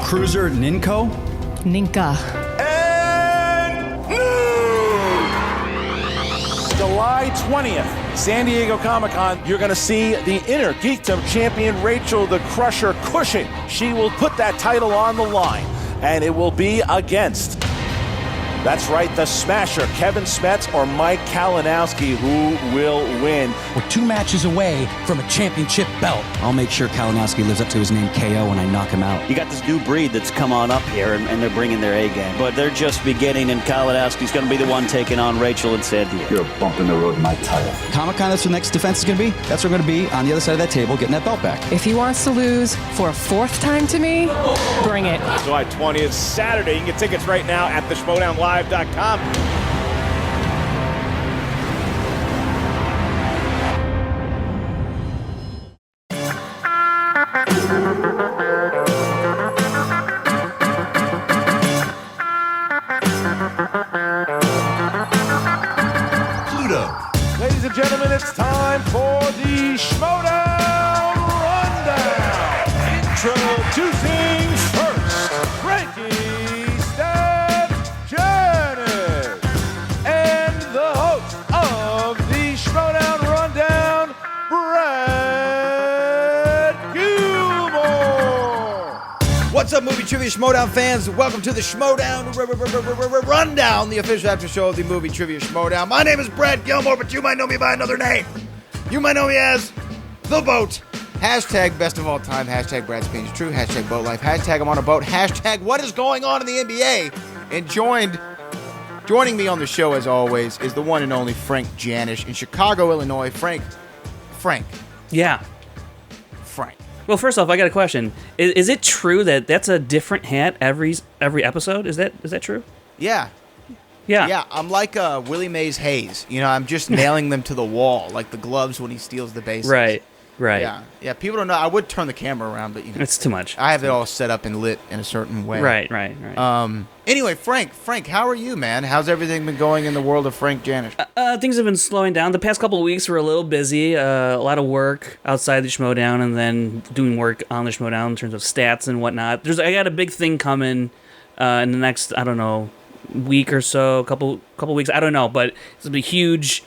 Cruiser Ninko? Ninka. And July 20th, San Diego Comic-Con, you're going to see the Inner Geekdom champion Rachel the Crusher Cushing. She will put that title on the line, and it will be against, that's right, the Smasher, Kevin Smets or Mike Kalinowski, who will win. We're 2 matches away from a championship belt. I'll make sure Kalinowski lives up to his name KO when I knock him out. You got this new breed that's come on up here, and they're bringing their A game. But they're just beginning, and Kalinowski's going to be the one taking on Rachel and San Diego. You're a bump in the road in my title. Comic-Con, that's where the next defense is going to be. That's where we're going to be on the other side of that table getting that belt back. If he wants to lose for a 4th time to me, bring it. July 20th, Saturday. You can get tickets right now at theshmoedownlive.com. Ladies and gentlemen, it's time for the Schmoedown Rundown. Introducing first, KRISTIAN, Janisch, and the host of the Schmoedown Rundown, Gilmore. What's up, movie trivia Schmoedown fans? Welcome to the Schmoedown Rundown, the official after show of the movie trivia Schmoedown. My name is Brad Gilmore, but you might know me by another name. You might know me as The Boat. Hashtag best of all time. Hashtag Brad's Opinions True. Hashtag Boat Life. Hashtag I'm on a boat. Hashtag what is going on in the NBA. And joining me on the show, as always, is the one and only Frank Janisch in Chicago, Illinois. Frank. Yeah. Frank. Well, first off, I got a question. Is it true that that's a different hat every episode? Is that true? Yeah. Yeah. I'm like Willie Mays Hayes. You know, I'm just nailing them to the wall, like the gloves when he steals the bases. Right. Yeah. People don't know. I would turn the camera around, but you know, It's too much. I have it all set up and lit in a certain way. Right. Anyway, Frank, how are you, man? How's everything been going in the world of Frank Janisch? Things have been slowing down. The past couple of weeks were a little busy. A lot of work outside the Schmoedown, and then doing work on the Schmoedown in terms of stats and whatnot. I got a big thing coming in the next, I don't know, week or so, couple weeks. I don't know, but it's gonna be huge.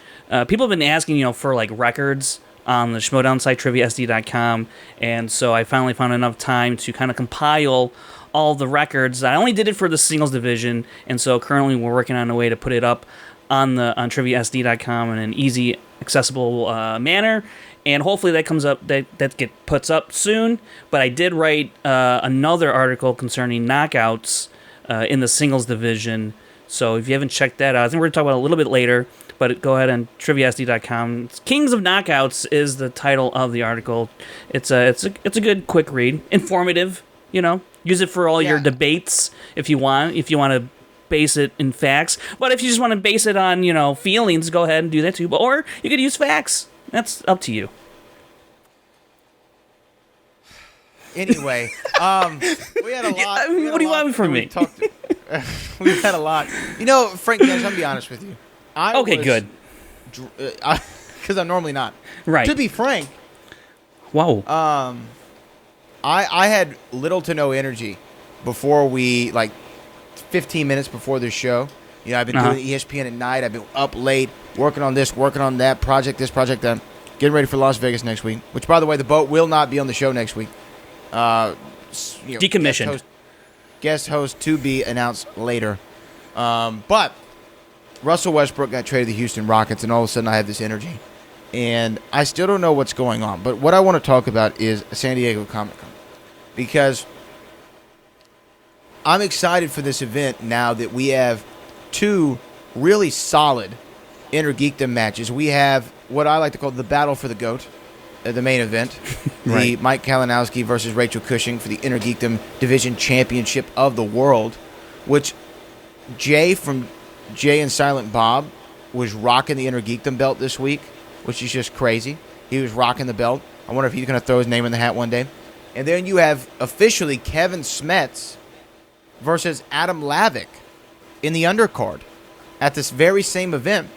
People have been asking, for like records on the Schmoedown site, triviasd.com, and so I finally found enough time to kind of compile all the records. I only did it for the singles division, and so currently we're working on a way to put it up on triviasd.com in an easy, accessible manner, and hopefully that comes up, that puts up soon. But I did write another article concerning knockouts in the singles division, so if you haven't checked that out, I think we're going to talk about it a little bit later, but go ahead on triviasd.com. Kings of Knockouts is the title of the article. It's a good quick read, informative. Use it for all your debates if you want to base it in facts. But if you just want to base it on feelings, go ahead and do that too. Or you could use facts. That's up to you. Anyway, we had a lot. What do you want from me? We had a lot. Frank Janisch, I'm going to be honest with you. Good. Because I'm normally not. Right. To be frank. Whoa. I had little to no energy before 15 minutes before the show. I've been doing ESPN at night. I've been up late, working on this, working on that project, this project, that. Getting ready for Las Vegas next week. Which, by the way, the boat will not be on the show next week. Decommissioned. Guest host to be announced later. But Russell Westbrook got traded to the Houston Rockets, and all of a sudden I have this energy. And I still don't know what's going on. But what I want to talk about is San Diego Comic-Con. Because I'm excited for this event now that we have 2 really solid Inner Geekdom matches. We have what I like to call the Battle for the GOAT, the main event. Right. The Mike Kalinowski versus Rachel Cushing for the Inner Geekdom Division Championship of the World, which Jay from Jay and Silent Bob was rocking the Inner Geekdom belt this week, which is just crazy. He was rocking the belt. I wonder if he's going to throw his name in the hat one day. And then you have officially Kevin Smets versus Adam Lavick in the undercard at this very same event.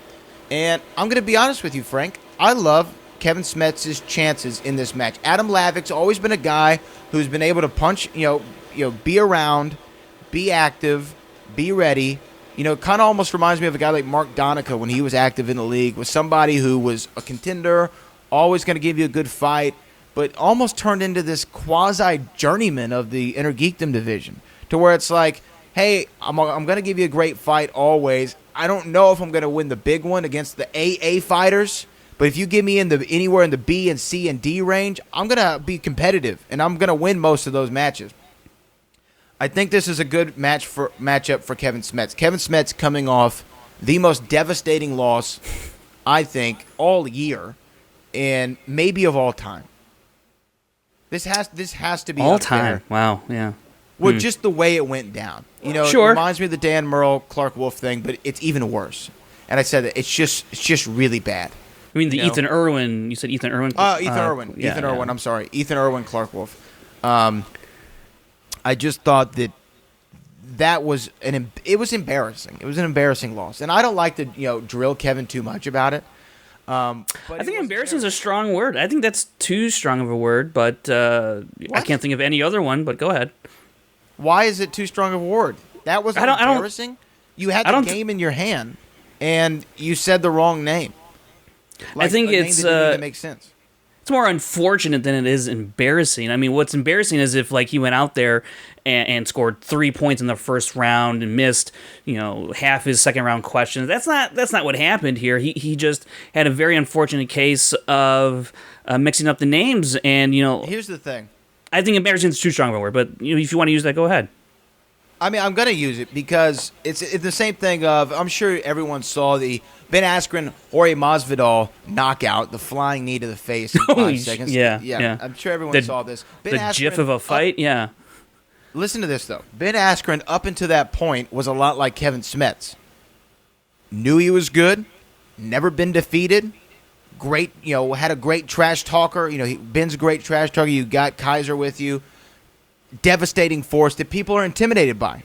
And I'm going to be honest with you, Frank. I love Kevin Smets' chances in this match. Adam Lavick's always been a guy who's been able to punch, be around, be active, be ready. It kind of almost reminds me of a guy like Mark Donica when he was active in the league, was somebody who was a contender, always going to give you a good fight, but almost turned into this quasi-journeyman of the Inner Geekdom division, to where it's like, hey, I'm going to give you a great fight always. I don't know if I'm going to win the big one against the AA fighters, but if you give me anywhere in the B and C and D range, I'm going to be competitive, and I'm going to win most of those matches. I think this is a good matchup for Kevin Smets. Kevin Smets coming off the most devastating loss, I think, all year, and maybe of all time. This has to be all up time. there. Wow, yeah. Well, just the way it went down. Sure. It reminds me of the Dan Murrell, Clark Wolf thing, but it's even worse. And I said that it's just really bad. I mean, Ethan Irwin. You said Ethan Irwin. Ethan Irwin. Yeah, Ethan Irwin. I'm sorry, Ethan Irwin, Clark Wolf. I just thought that was it was embarrassing. It was an embarrassing loss, and I don't like to drill Kevin too much about it. But I think embarrassing is a strong word. I think that's too strong of a word, but I can't think of any other one. But go ahead. Why is it too strong of a word? That was embarrassing. You had the game in your hand, and you said the wrong name. I think it's name that didn't even make sense. It's more unfortunate than it is embarrassing. I mean, what's embarrassing is if he went out there and scored 3 points in the first round and missed half his second round questions. That's not what happened here. He just had a very unfortunate case of mixing up the names. And here's the thing. I think embarrassing is too strong of a word, but if you want to use that, go ahead. I mean, I'm going to use it because it's the same thing of, I'm sure everyone saw the Ben Askren, Jorge Masvidal knockout, the flying knee to the face in 5 seconds. Yeah. I'm sure everyone saw this. Ben Askren, gif of a fight, yeah. Listen to this, though. Ben Askren, up until that point, was a lot like Kevin Smets. Knew he was good, never been defeated, great, had a great trash talker. Ben's a great trash talker. You got Kaiser with you. Devastating force that people are intimidated by.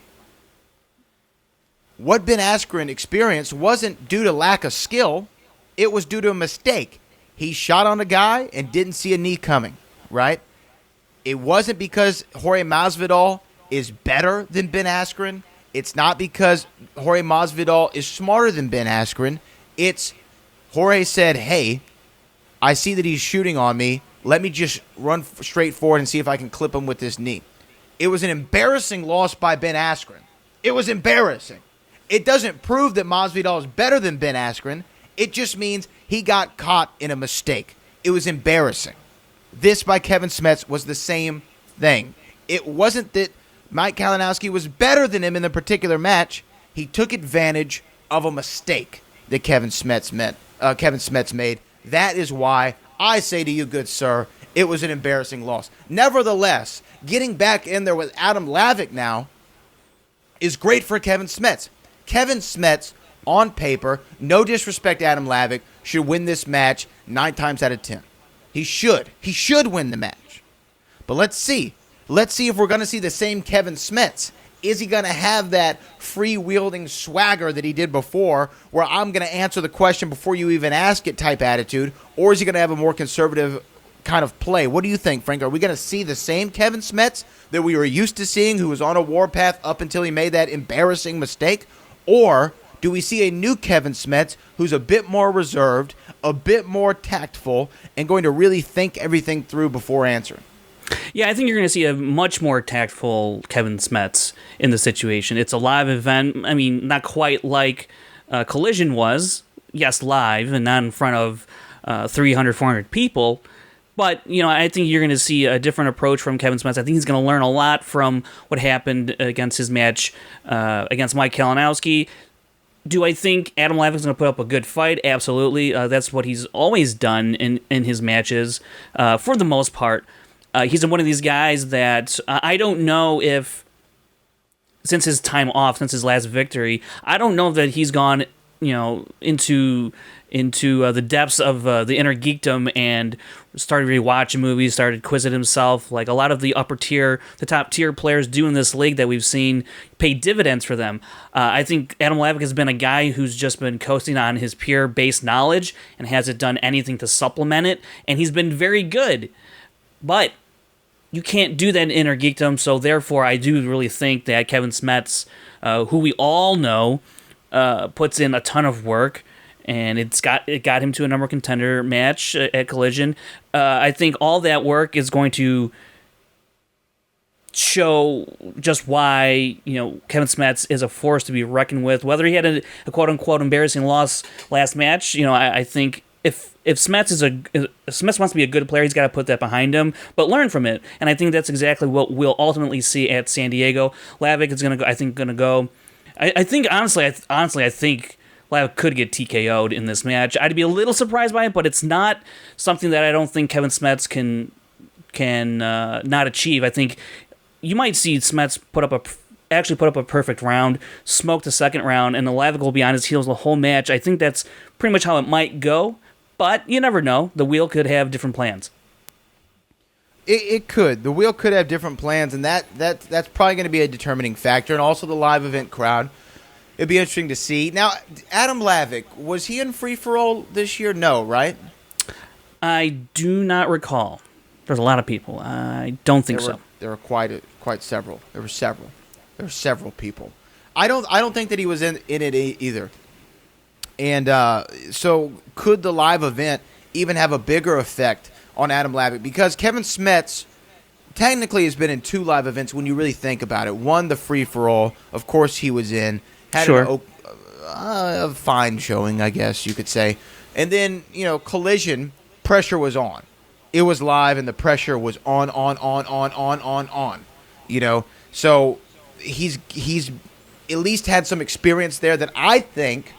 What Ben Askren experienced wasn't due to lack of skill. It was due to a mistake. He shot on a guy and didn't see a knee coming, right? It wasn't because Jorge Masvidal is better than Ben Askren. It's not because Jorge Masvidal is smarter than Ben Askren. It's Jorge said, hey, I see that he's shooting on me. Let me just run straight forward and see if I can clip him with this knee. It was an embarrassing loss by Ben Askren. It was embarrassing. It doesn't prove that Masvidal is better than Ben Askren. It just means he got caught in a mistake. It was embarrassing. This by Kevin Smets was the same thing. It wasn't that Mike Kalinowski was better than him in the particular match. He took advantage of a mistake that Kevin Smets made. That is why I say to you, good sir, it was an embarrassing loss. Nevertheless, getting back in there with Adam Lavick now is great for Kevin Smets. Kevin Smets, on paper, no disrespect to Adam Lavick, should win this match 9 times out of 10. He should. He should win the match. But let's see. Let's see if we're going to see the same Kevin Smets. Is he going to have that free-wielding swagger that he did before, where I'm going to answer the question before you even ask it type attitude, or is he going to have a more conservative kind of play? What do you think, Frank? Are we going to see the same Kevin Smets that we were used to seeing, who was on a warpath up until he made that embarrassing mistake? Or do we see a new Kevin Smets who's a bit more reserved, a bit more tactful, and going to really think everything through before answering? Yeah, I think you're going to see a much more tactful Kevin Smets in the situation. It's a live event. I mean, not quite like Collision was. Yes, live and not in front of 300, 400 people. But, I think you're going to see a different approach from Kevin Smets. I think he's going to learn a lot from what happened against his match against Mike Kalinowski. Do I think Adam Lavick's going to put up a good fight? Absolutely. That's what he's always done in his matches for the most part. He's one of these guys that I don't know if, since his time off, since his last victory, I don't know that he's gone, into the depths of the inner geekdom and started rewatching movies, started quizzing himself, like a lot of the top tier players do in this league that we've seen pay dividends for them. I think Adam Lavick has been a guy who's just been coasting on his pure base knowledge and hasn't done anything to supplement it, and he's been very good. But you can't do that in Inner Geekdom, so therefore I do really think that Kevin Smets, who we all know, puts in a ton of work, and it got him to a number one contender match at Collision. I think all that work is going to show just why Kevin Smets is a force to be reckoned with. Whether he had a quote unquote embarrassing loss last match, I think if Smets Smets wants to be a good player, he's got to put that behind him, but learn from it. And I think that's exactly what we'll ultimately see at San Diego. Lavick is going to go. I think honestly, I think Lavick could get TKO'd in this match. I'd be a little surprised by it, but it's not something that I don't think Kevin Smets can not achieve. I think you might see Smets put up a perfect round, smoke the second round, and the Lavick will be on his heels the whole match. I think that's pretty much how it might go, but you never know. The wheel could have different plans. It could. The wheel could have different plans, and that's probably going to be a determining factor, and also the live event crowd. It'd be interesting to see. Now, Adam Lavick, was he in free-for-all this year? No, right? I do not recall. There's a lot of people. I don't think so. There were quite several. There were several people. I don't think that he was in it either. And so could the live event even have a bigger effect on Adam Lavick? Because Kevin Smets technically has been in two live events when you really think about it. One, the free-for-all. Of course he was in. Had a fine showing, I guess you could say. And then, Collision, pressure was on. It was live, and the pressure was on. So he's at least had some experience there that I think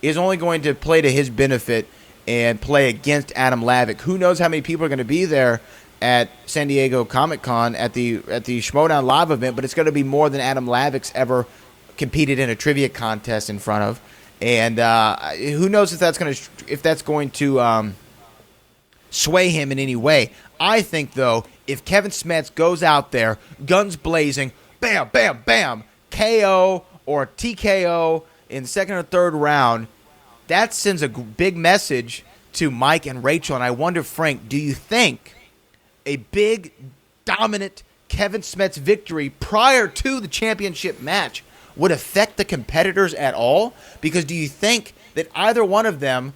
is only going to play to his benefit and play against Adam Lavick. Who knows how many people are going to be there at San Diego Comic-Con at the Schmoedown live event, but it's going to be more than Adam Lavick's ever competed in a trivia contest in front of. And who knows if that's going to sway him in any way. I think, though, if Kevin Smets goes out there, guns blazing, bam, bam, bam, KO or TKO in the second or third round, that sends a big message to Mike and Rachel. And I wonder, Frank, do you think a big, dominant Kevin Smets victory prior to the championship match would affect the competitors at all? Because do you think that either one of them,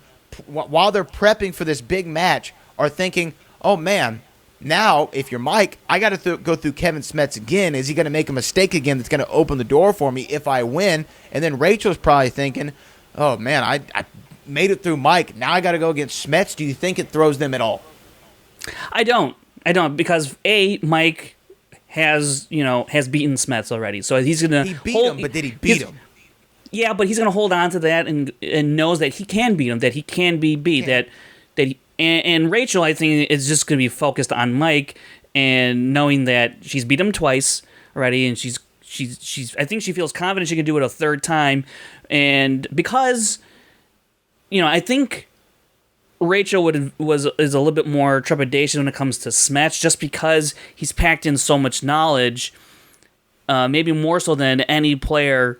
while they're prepping for this big match, are thinking, oh man, now if you're Mike, I got to go through Kevin Smets again. Is he going to make a mistake again that's going to open the door for me if I win? And then Rachel's probably thinking, oh man, I made it through Mike. Now I got to go against Smets. Do you think it throws them at all? I don't, because Mike has beaten Smets already, so he's gonna. He beat him, but did he beat him? Yeah, but he's gonna hold on to that and knows that he can beat him, that he can be beat, and Rachel, I think, is just gonna be focused on Mike and knowing that she's beat him twice already, and she's I think she feels confident she can do it a third time, and because I think Rachel is a little bit more trepidation when it comes to Smets, just because he's packed in so much knowledge, maybe more so than any player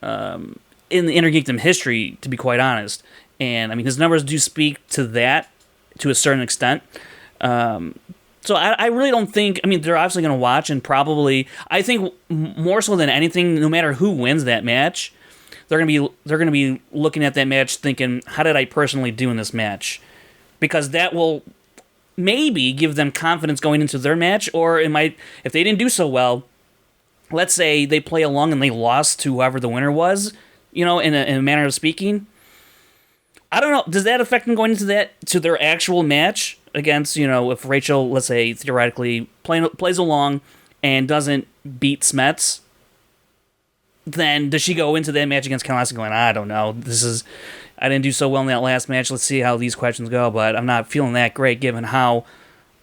in the Inner Geekdom history, to be quite honest. And I mean, his numbers do speak to that to a certain extent. So I really don't think. I mean, they're obviously going to watch, and probably, I think more so than anything, no matter who wins that match, they're gonna be looking at that match thinking, how did I personally do in this match? Because that will maybe give them confidence going into their match, or it might, if they didn't do so well, let's say they play along and they lost to whoever the winner was, in a manner of speaking. I don't know. Does that affect them going into their actual match against, if Rachel, let's say theoretically, plays along and doesn't beat Smets? Then does she go into that match against Kalinowski going, I don't know, I didn't do so well in that last match, let's see how these questions go, but I'm not feeling that great given how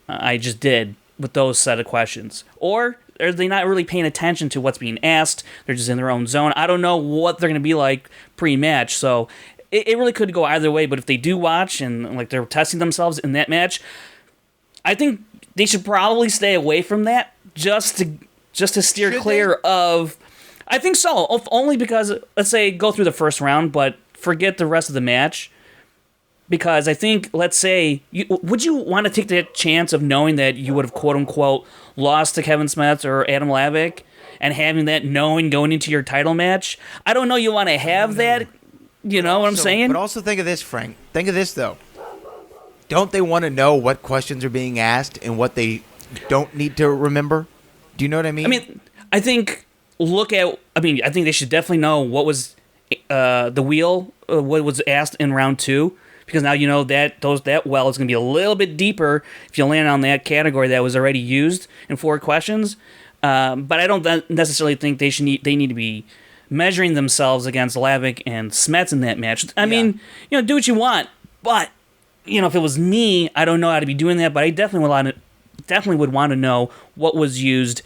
I just did with those set of questions? Or are they not really paying attention to what's being asked? They're just in their own zone. I don't know what they're going to be like pre-match, so it really could go either way, but if they do watch and they're testing themselves in that match, I think they should probably stay away from that just to steer clear of... I think so, only because, let's say, go through the first round, but forget the rest of the match. Because I think, let's say, would you want to take that chance of knowing that you would have quote unquote lost to Kevin Smets or Adam Lavick, and having that knowing going into your title match? I don't know. You want to have that. You know what I'm saying? But also think of this, Frank. Think of this though. Don't they want to know what questions are being asked and what they don't need to remember? Do you know what I mean? I mean, I think I think they should definitely know what was the wheel, what was asked in round 2, because now you know that that well is going to be a little bit deeper if you land on that category that was already used in 4 questions. But I don't necessarily think they need to be measuring themselves against Lavick and Smets in that match. I mean, do what you want, but if it was me, I don't know how to be doing that. But I definitely would want to know what was used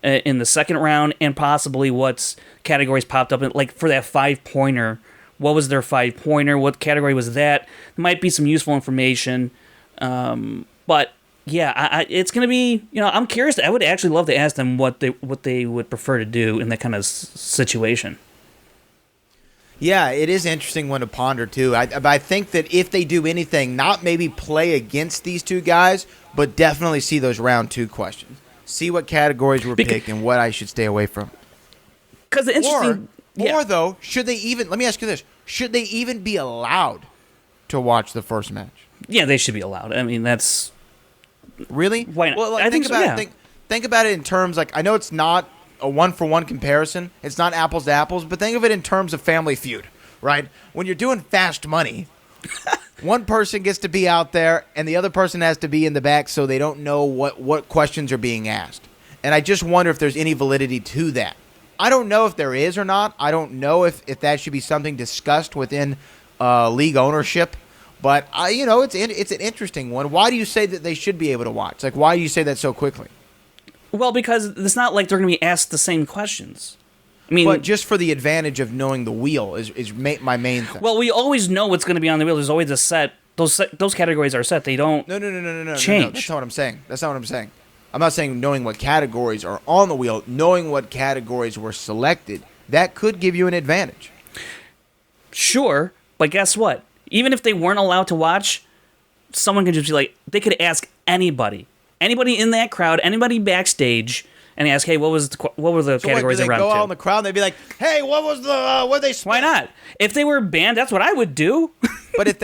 in the second round, and possibly what categories popped up. Like for that 5-pointer, what was their 5-pointer? What category was that? There might be some useful information. But yeah, it's going to be, I'm curious. I would actually love to ask them what they would prefer to do in that kind of situation. Yeah, it is interesting one to ponder too. I think that if they do anything, not maybe play against these two guys, but definitely see those round 2 questions. See what categories were picked and what I should stay away from. Because the interesting, or though, should they even? Let me ask you this: should they even be allowed to watch the first match? Yeah, they should be allowed. I mean, that's really why not? Well, I think about so, it. Think about it in terms I know it's not a 1-for-1 comparison. It's not apples to apples, but think of it in terms of Family Feud, right? When you're doing fast money, one person gets to be out there and the other person has to be in the back, so they don't know what questions are being asked. And I just wonder if there's any validity to that. I don't know if there is or not. I don't know if that should be something discussed within league ownership. But it's an interesting one. Why do you say that they should be able to watch? Like, why do you say that so quickly? Well, because it's not like they're going to be asked the same questions. I mean, but just for the advantage of knowing the wheel is my main thing. Well, we always know what's going to be on the wheel. There's always a set. Those categories are set. They don't. No. Change. No, that's not what I'm saying. That's not what I'm saying. I'm not saying knowing what categories are on the wheel. Knowing what categories were selected, that could give you an advantage. Sure, but guess what? Even if they weren't allowed to watch, someone could just be like, they could ask anybody in that crowd, anybody backstage, and ask, hey, what were the categories in round 2? They go out in the crowd and they'd be like, hey, what they spent? Why not? If they were banned, that's what I would do. But what if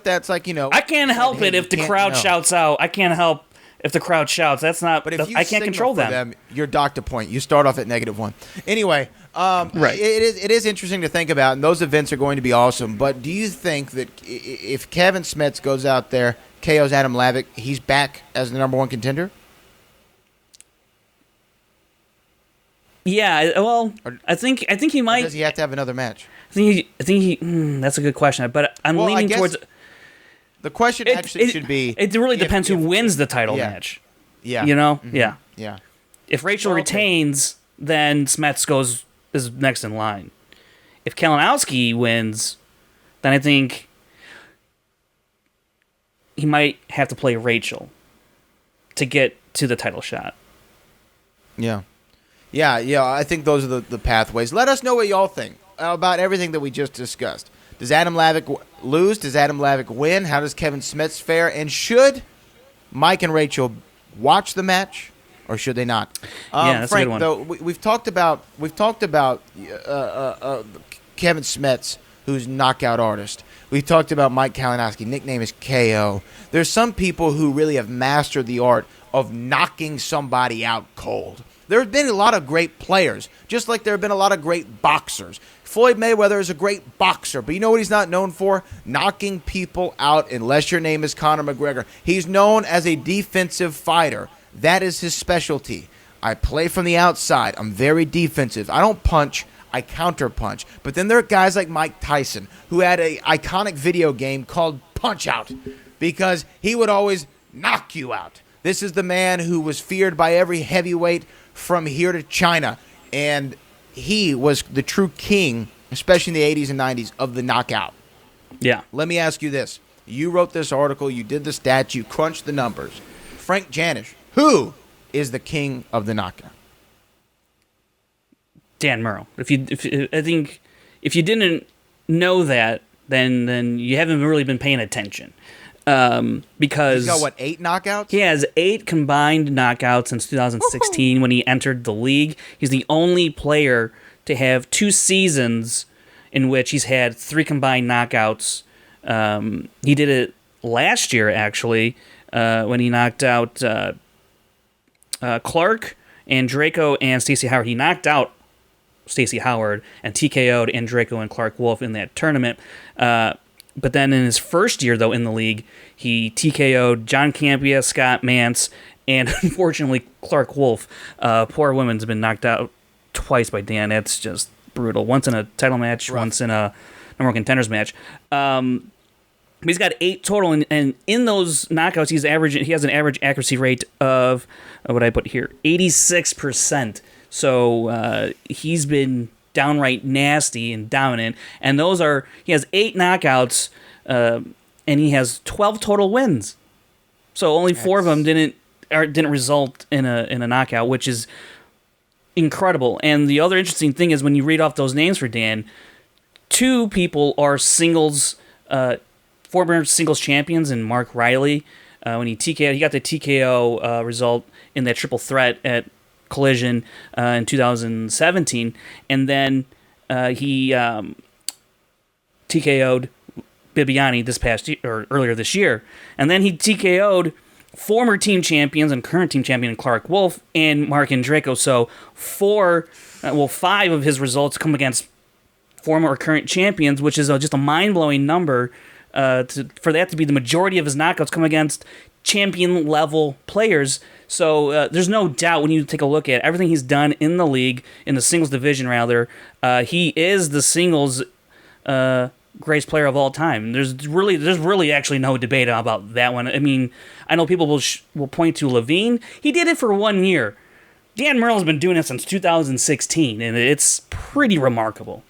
that's like, I can't help it if the crowd shouts out. I can't help if the crowd shouts. That's not. But if I can't control them. You're Dr. Point. You start off at -1. Anyway, right. It is interesting to think about, and those events are going to be awesome. But do you think that if Kevin Smets goes out there, KO's Adam Lavick, he's back as the #1 contender? Yeah, well, I think he might. Or does he have to have another match? I think he. That's a good question, but I'm leaning towards. The question should be. It really depends who wins the title match. Yeah. Mm-hmm. Yeah. Yeah. If Rachel retains, then Smets is next in line. If Kalinowski wins, then I think he might have to play Rachel to get to the title shot. Yeah. Yeah, I think those are the pathways. Let us know what y'all think about everything that we just discussed. Does Adam Lavick lose? Does Adam Lavick win? How does Kevin Smets fare? And should Mike and Rachel watch the match, or should they not? Yeah, that's Frank, a good one. though, we've talked about Kevin Smets, who's a knockout artist. We've talked about Mike Kalinowski. Nickname is KO. There's some people who really have mastered the art of knocking somebody out cold. There have been a lot of great players, just like there have been a lot of great boxers. Floyd Mayweather is a great boxer, but you know what he's not known for? Knocking people out, unless your name is Conor McGregor. He's known as a defensive fighter. That is his specialty. I play from the outside. I'm very defensive. I don't punch. I counter-punch. But then there are guys like Mike Tyson, who had an iconic video game called Punch-Out, because he would always knock you out. This is the man who was feared by every heavyweight from here to China, and he was the true king, especially in the 80s and 90s, of the knockout. Yeah. Let me ask you this. You wrote this article, you did the stats, you crunched the numbers. Frank Janisch, who is the king of the knockout? Dan Murrow. I think if you didn't know that, then you haven't really been paying attention. Because He's got, what, 8 knockouts? he has 8 combined knockouts since 2016 when he entered the league. He's the only player to have 2 seasons in which he's had 3 combined knockouts. He did it last year, actually, when he knocked out Clark and Draco and Stacey Howard. He knocked out Stacey Howard and TKO'd and Draco and Clark Wolf in that tournament. But then in his first year, though, in the league, he TKO'd John Campia, Scott Mance, and unfortunately Clark Wolf. Poor woman's been knocked out twice by Dan. That's just brutal. Once in a title match, once in a number one contenders match. But he's got 8 total, and in those knockouts, he has an average accuracy rate of, what did I put here, 86%. So he's been downright nasty and dominant, and he has 8 knockouts, and he has 12 total wins. So only 4 of them didn't result in a knockout, which is incredible. And the other interesting thing is when you read off those names for Dan, 2 people are singles, former singles champions, and Mark Riley. When he got the TKO result in that triple threat at Collision in 2017, and then he TKO'd Bibiani this past year, or earlier this year, and then he TKO'd former team champions and current team champion Clark Wolf and Mark and Draco. So 5 of his results come against former or current champions, which is just a mind-blowing number. For that to be the majority of his knockouts come against champion level players. So there's no doubt when you take a look at everything he's done in the league, in the singles division rather, he is the singles greatest player of all time. There's really actually no debate about that one. I mean, I know people will point to Levine. He did it for 1 year. Dan Murrell's been doing it since 2016, and it's pretty remarkable.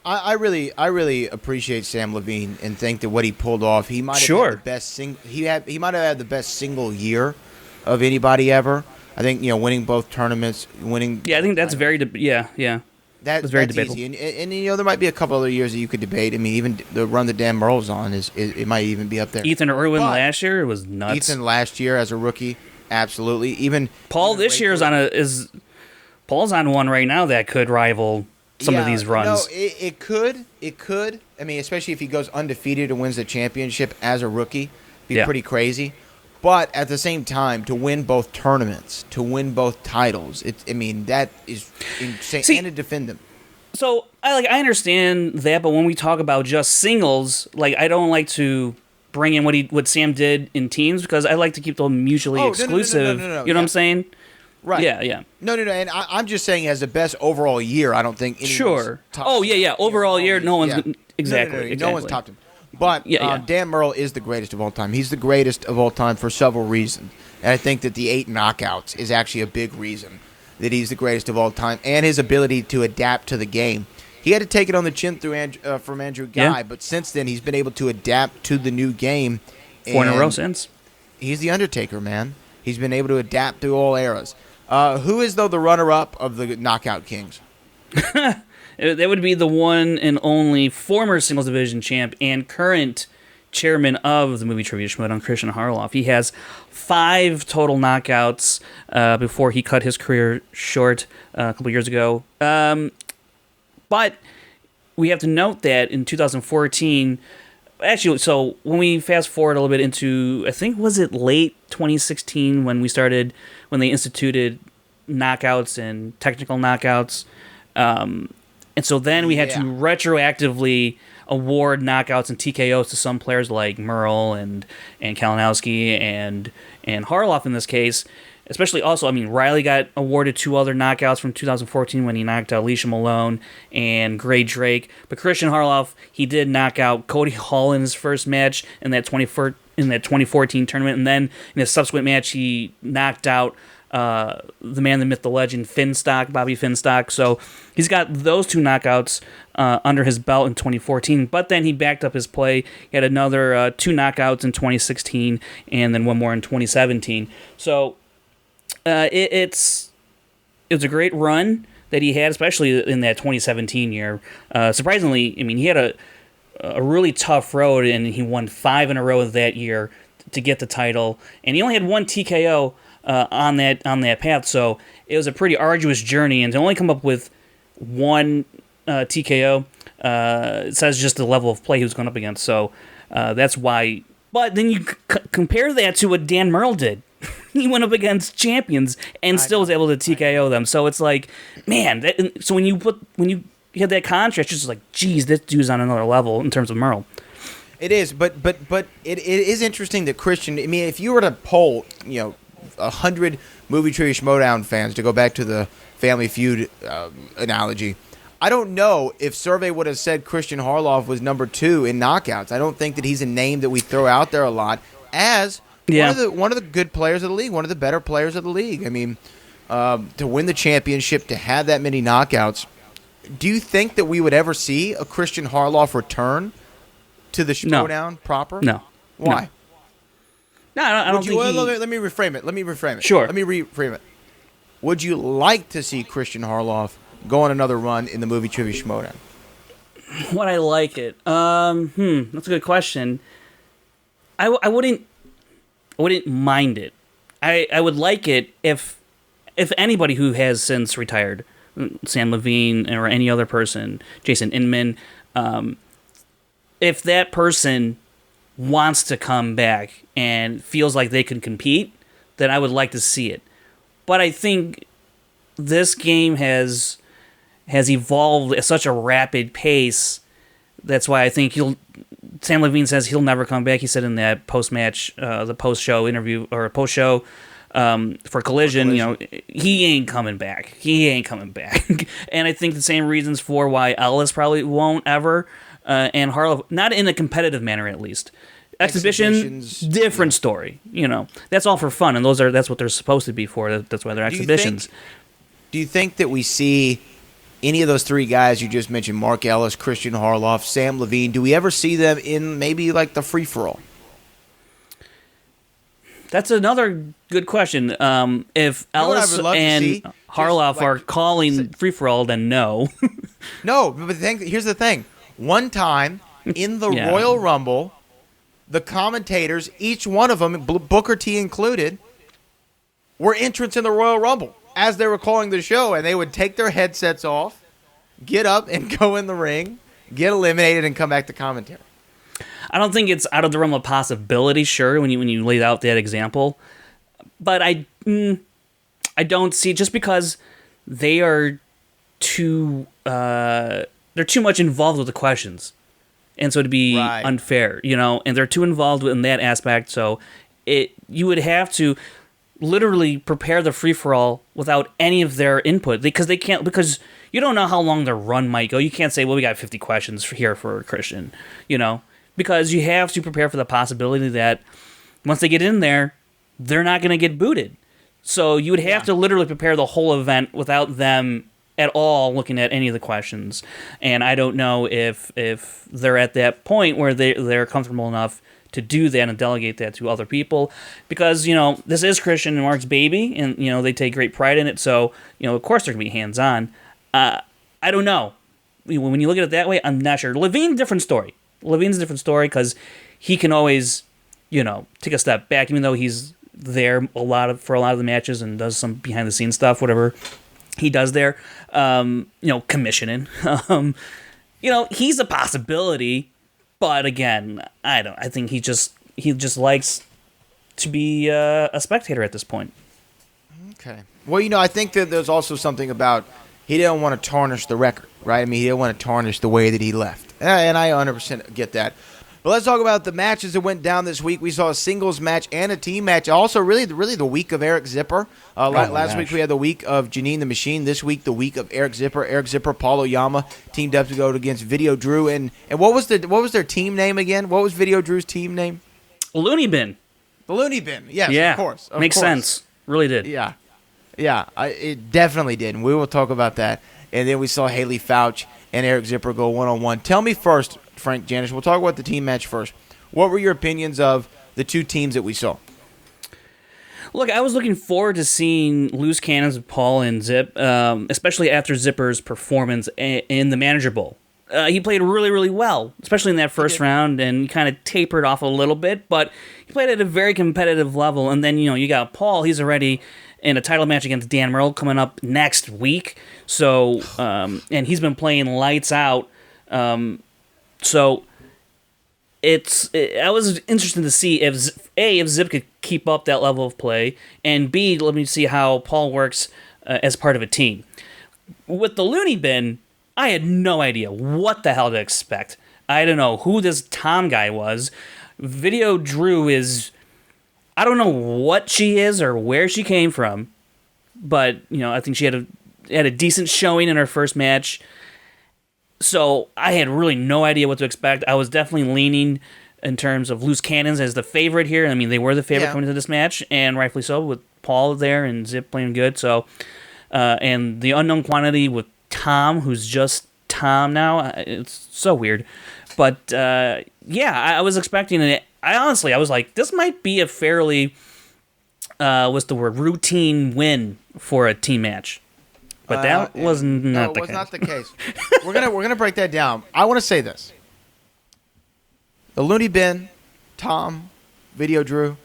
I really appreciate Sam Levine and think that what he pulled off, he might have had the best he might have had the best single year of anybody ever. I think, winning both tournaments, winning. Yeah, I think that's very that's very debatable. Easy. And there might be a couple other years that you could debate. I mean, even the run that Dan Murrell's on it might even be up there. Ethan Irwin last year was nuts. Ethan last year as a rookie, absolutely. Even Paul this year is Paul's on one right now that could rival some of these runs. No, it could. It could. I mean, especially if he goes undefeated and wins the championship as a rookie, be pretty crazy. But at the same time, to win both tournaments, to win both titles, that is insane. And to defend them. So I understand that, but when we talk about just singles, I don't like to bring in what Sam did in teams because I like to keep them mutually exclusive. No. You know what I'm saying? Right. Yeah. No. And I'm just saying, he has the best overall year. I don't think anyone's topped him. Overall year, no one's exactly. No one's topped him. But Dan Murrell is the greatest of all time. He's the greatest of all time for several reasons. And I think that the 8 knockouts is actually a big reason that he's the greatest of all time, and his ability to adapt to the game. He had to take it on the chin from Andrew Guy, but since then he's been able to adapt to the new game. 4 in a row since. He's the Undertaker, man. He's been able to adapt through all eras. Who is, though, the runner-up of the Knockout Kings? That would be the one and only former singles division champ and current chairman of the movie trivia Schmoedown, Christian Harloff. He has 5 total knockouts before he cut his career short a couple years ago. But we have to note that in 2014, actually, so when we fast forward a little bit into, I think, was it late 2016 when they instituted knockouts and technical knockouts? And so then we had to retroactively award knockouts and TKOs to some players like Murrell and Kalinowski and Harloff in this case. Especially also, Riley got awarded 2 other knockouts from 2014 when he knocked out Alicia Malone and Gray Drake. But Christian Harloff, he did knock out Cody Hall in his first match in that 2014 tournament. And then in his subsequent match, he knocked out the man, the myth, the legend, Bobby Finstock. So he's got those 2 knockouts under his belt in 2014. But then he backed up his play. He had another 2 knockouts in 2016 and then 1 more in 2017. So it was a great run that he had, especially in that 2017 year. Surprisingly, he had a really tough road, and he won 5 in a row that year to get the title, and he only had 1 TKO on that path, so it was a pretty arduous journey, and to only come up with 1 TKO it says just the level of play he was going up against, so that's why. But then you compare that to what Dan Merle did. He went up against champions and still was able to TKO them, so it's like, man, so when you had that contrast, it's just like, geez, this dude's on another level in terms of Merle. It is, but it is interesting that Christian. I mean, if you were to poll, 100 movie trivia Schmoedown fans, to go back to the Family Feud analogy, I don't know if survey would have said Christian Harloff was number 2 in knockouts. I don't think that he's a name that we throw out there a lot as one of the good players of the league, one of the better players of the league. I mean, to win the championship, to have that many knockouts. Do you think that we would ever see a Christian Harloff return to the Schmoedown proper? No. Why? No, I don't think Let me reframe it. Sure. Let me reframe it. Would you like to see Christian Harloff go on another run in the movie trivia Schmoedown? Would I like it? That's a good question. I wouldn't mind it. I would like it if anybody who has since retired, Sam Levine or any other person, Jason Inman, if that person wants to come back and feels like they can compete, then I would like to see it. But I think this game has evolved at such a rapid pace. That's why I think Sam Levine says he'll never come back. He said in that post-match, the post-show interview or post-show for Collision, he ain't coming back. And I think the same reasons for why Ellis probably won't ever, and Harloff, not in a competitive manner at least. Exhibitions, different story. That's all for fun, and that's what they're supposed to be for. That's why they're exhibitions. Do you think that we see any of those 3 guys you just mentioned, Mark Ellis, Christian Harloff, Sam Levine, do we ever see them in maybe like the free-for-all? That's another good question. If Ellis and Harloff are calling free-for-all, then no. No, but here's the thing. One time in the Royal Rumble, the commentators, each one of them, Booker T included, were entrants in the Royal Rumble as they were calling the show, and they would take their headsets off, get up and go in the ring, get eliminated, and come back to commentary. I don't think it's out of the realm of possibility, sure, when you laid out that example. But I don't see, just because they are they're too much involved with the questions. And so to be unfair, and they're too involved in that aspect, so you would have to literally prepare the free-for-all without any of their input, because you don't know how long their run might go. You can't say, well, we got 50 questions here for Christian, because you have to prepare for the possibility that once they get in there, they're not going to get booted. So you would have to literally prepare the whole event without them at all looking at any of the questions. And I don't know if they're at that point where they're comfortable enough to do that and delegate that to other people, because this is Christian and Mark's baby, and they take great pride in it, so of course they're gonna be hands-on. I don't know, when you look at it that way, I'm not sure. Levine's a different story because he can always take a step back, even though he's there for a lot of the matches and does some behind the scenes stuff, whatever he does there, commissioning. He's a possibility, but again, I think he just likes to be a spectator at this point. Okay. Well, I think that there's also something about he didn't want to tarnish the record, right? I mean, he didn't want to tarnish the way that he left, and I 100% get that. But let's talk about the matches that went down this week. We saw a singles match and a team match. Also, really the week of Eric Zipper. Last week we had the week of Janine the Machine. This week, the week of Eric Zipper. Eric Zipper, Paulo Yama teamed up to go against Video Drew. And what was their team name again? What was Video Drew's team name? Looney Bin. The Looney Bin. Yes, yeah, of course. Makes sense. Really did. Yeah. It definitely did, and we will talk about that. And then we saw Haley Fouch and Eric Zipper go one-on-one. Tell me first, Frank Janisch, we'll talk about the team match first. What were your opinions of the 2 teams that we saw? Look, I was looking forward to seeing loose cannons with Paul and Zip, especially after Zipper's performance in the Manager Bowl. he played really, really well, especially in that first round, and he kind of tapered off a little bit, but he played at a very competitive level. And then, you got Paul. He's already in a title match against Dan Merle coming up next week. So, and he's been playing lights out. So I was interested to see if Zip could keep up that level of play, and B, let me see how Paul works as part of a team. With the Looney Bin, I had no idea what the hell to expect. I don't know who this Tom guy was. Video Drew is... I don't know what she is or where she came from, but, I think she had a decent showing in her first match. So I had really no idea what to expect. I was definitely leaning in terms of Loose Cannons as the favorite here. I mean, they were the favorite coming into this match, and rightfully so, with Paul there and Zip playing good. So, and the unknown quantity with Tom, who's just Tom now. It's so weird. But, I was expecting it. I was like, this might be a fairly, routine win for a team match. But that was not the case. Not the case. We're gonna break that down. I want to say this: the Looney Bin, Tom, Video Drew.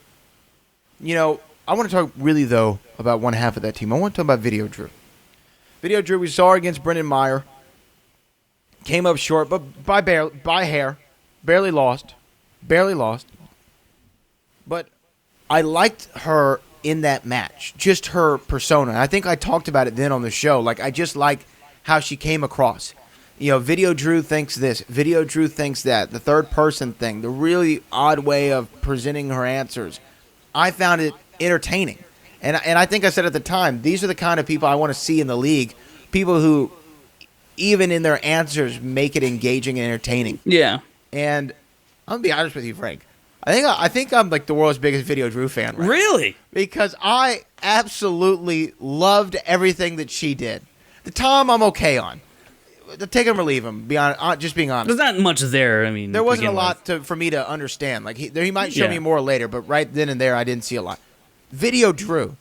I want to talk really though about one half of that team. I want to talk about Video Drew. Video Drew, we saw her against Brendan Meyer. Came up short, but by hair, barely lost. But I liked her in that match, just her persona. I think I talked about it then on the show. Like, I just like how she came across. Video Drew thinks this, Video Drew thinks that, the third person thing, the really odd way of presenting her answers. I found it entertaining. And I think I said at the time, these are the kind of people I want to see in the league. People who, even in their answers, make it engaging and entertaining. Yeah. And I'm going to be honest with you, Frank. I think I'm like the world's biggest Video Drew fan. Right? Really? Because I absolutely loved everything that she did. The Tom, I'm okay on. Take him or leave him. Just being honest. There's not much there. I mean, there wasn't a lot for me to understand. Like he might show me more later, but right then and there, I didn't see a lot. Video Drew,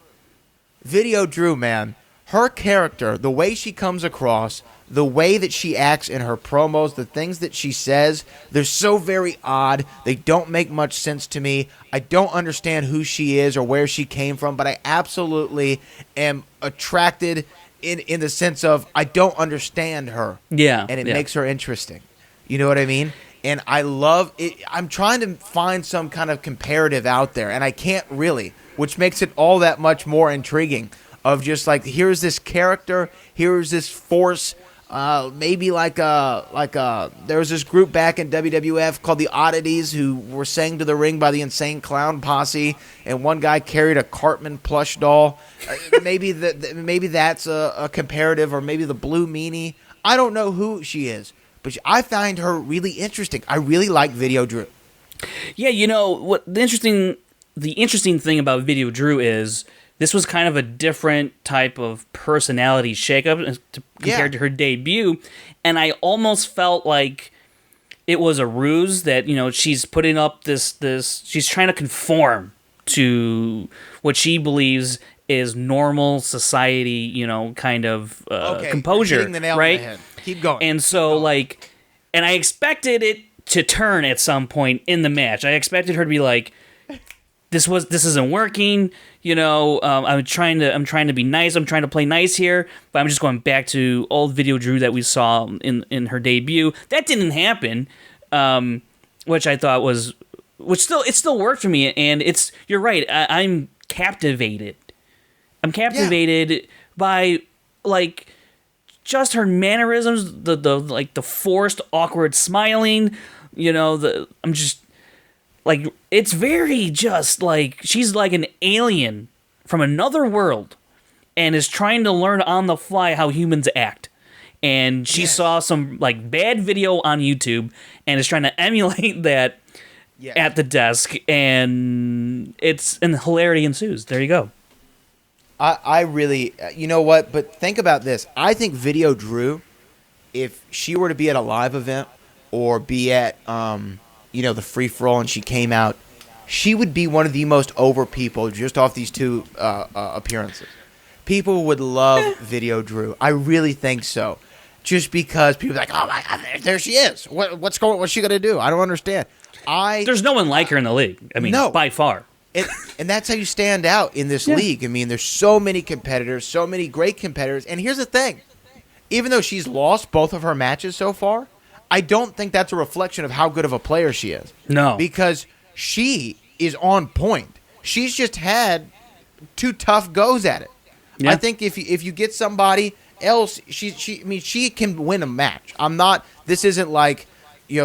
man. Her character, the way she comes across, the way that she acts in her promos, the things that she says, they're so very odd. They don't make much sense to me. I don't understand who she is or where she came from, but I absolutely am attracted in the sense of I don't understand her. Yeah. And it makes her interesting. You know what I mean? And I love it. I'm trying to find some kind of comparative out there, and I can't really, which makes it all that much more intriguing. Of just like, here's this character, here's this force, maybe like there was this group back in WWF called the Oddities who were sang to the ring by the Insane Clown Posse, and one guy carried a Cartman plush doll. Maybe that's a comparative, or maybe the Blue Meanie. I don't know who she is, but I find her really interesting. I really like Video Drew. Yeah, what the interesting thing about Video Drew is, this was kind of a different type of personality shakeup compared to her debut, and I almost felt like it was a ruse that, she's putting up this she's trying to conform to what she believes is normal society, kind of composure, hitting the nail right? on the head. Keep going. And so, and I expected it to turn at some point in the match. I expected her to be like, this isn't working. I'm trying to be nice. I'm trying to play nice here, but I'm just going back to old Video Drew that we saw in her debut. That didn't happen, which I thought it still worked for me. And you're right. I'm captivated. I'm captivated by just her mannerisms, the forced awkward smiling. I'm just. It's very just she's like an alien from another world and is trying to learn on the fly how humans act. And she saw some bad video on YouTube and is trying to emulate that at the desk, and hilarity ensues. There you go. I really, you know what? But think about this. I think Video Drew, if she were to be at a live event or be at the free-for-all and she came out, she would be one of the most over people just off these two appearances. People would love Video Drew. I really think so. just because people are like, oh my God, there she is. What's she gonna do? I don't understand. There's no one like her in the league. I mean, by far. And that's how you stand out in this league. I mean, there's so many competitors, so many great competitors. And here's the thing. Even though she's lost both of her matches so far, I don't think that's a reflection of how good of a player she is. No. Because she is on point. She's just had 2 tough goes at it. Yeah. I think if you get somebody else, she can win a match. This isn't like,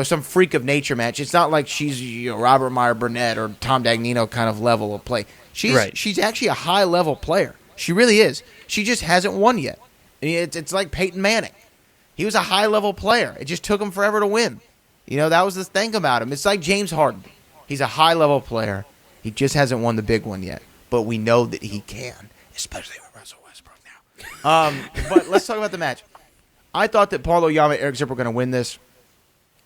some freak of nature match. It's not like she's Robert Meyer Burnett or Tom Dagnino kind of level of play. She's actually a high level player. She really is. She just hasn't won yet. It's like Peyton Manning. He was a high level player. It just took him forever to win. That was the thing about him. It's like James Harden. He's a high level player. He just hasn't won the big one yet. But we know that he can, especially with Russell Westbrook now. But let's talk about the match. I thought that Paul Oyama and Eric Zipper were going to win this.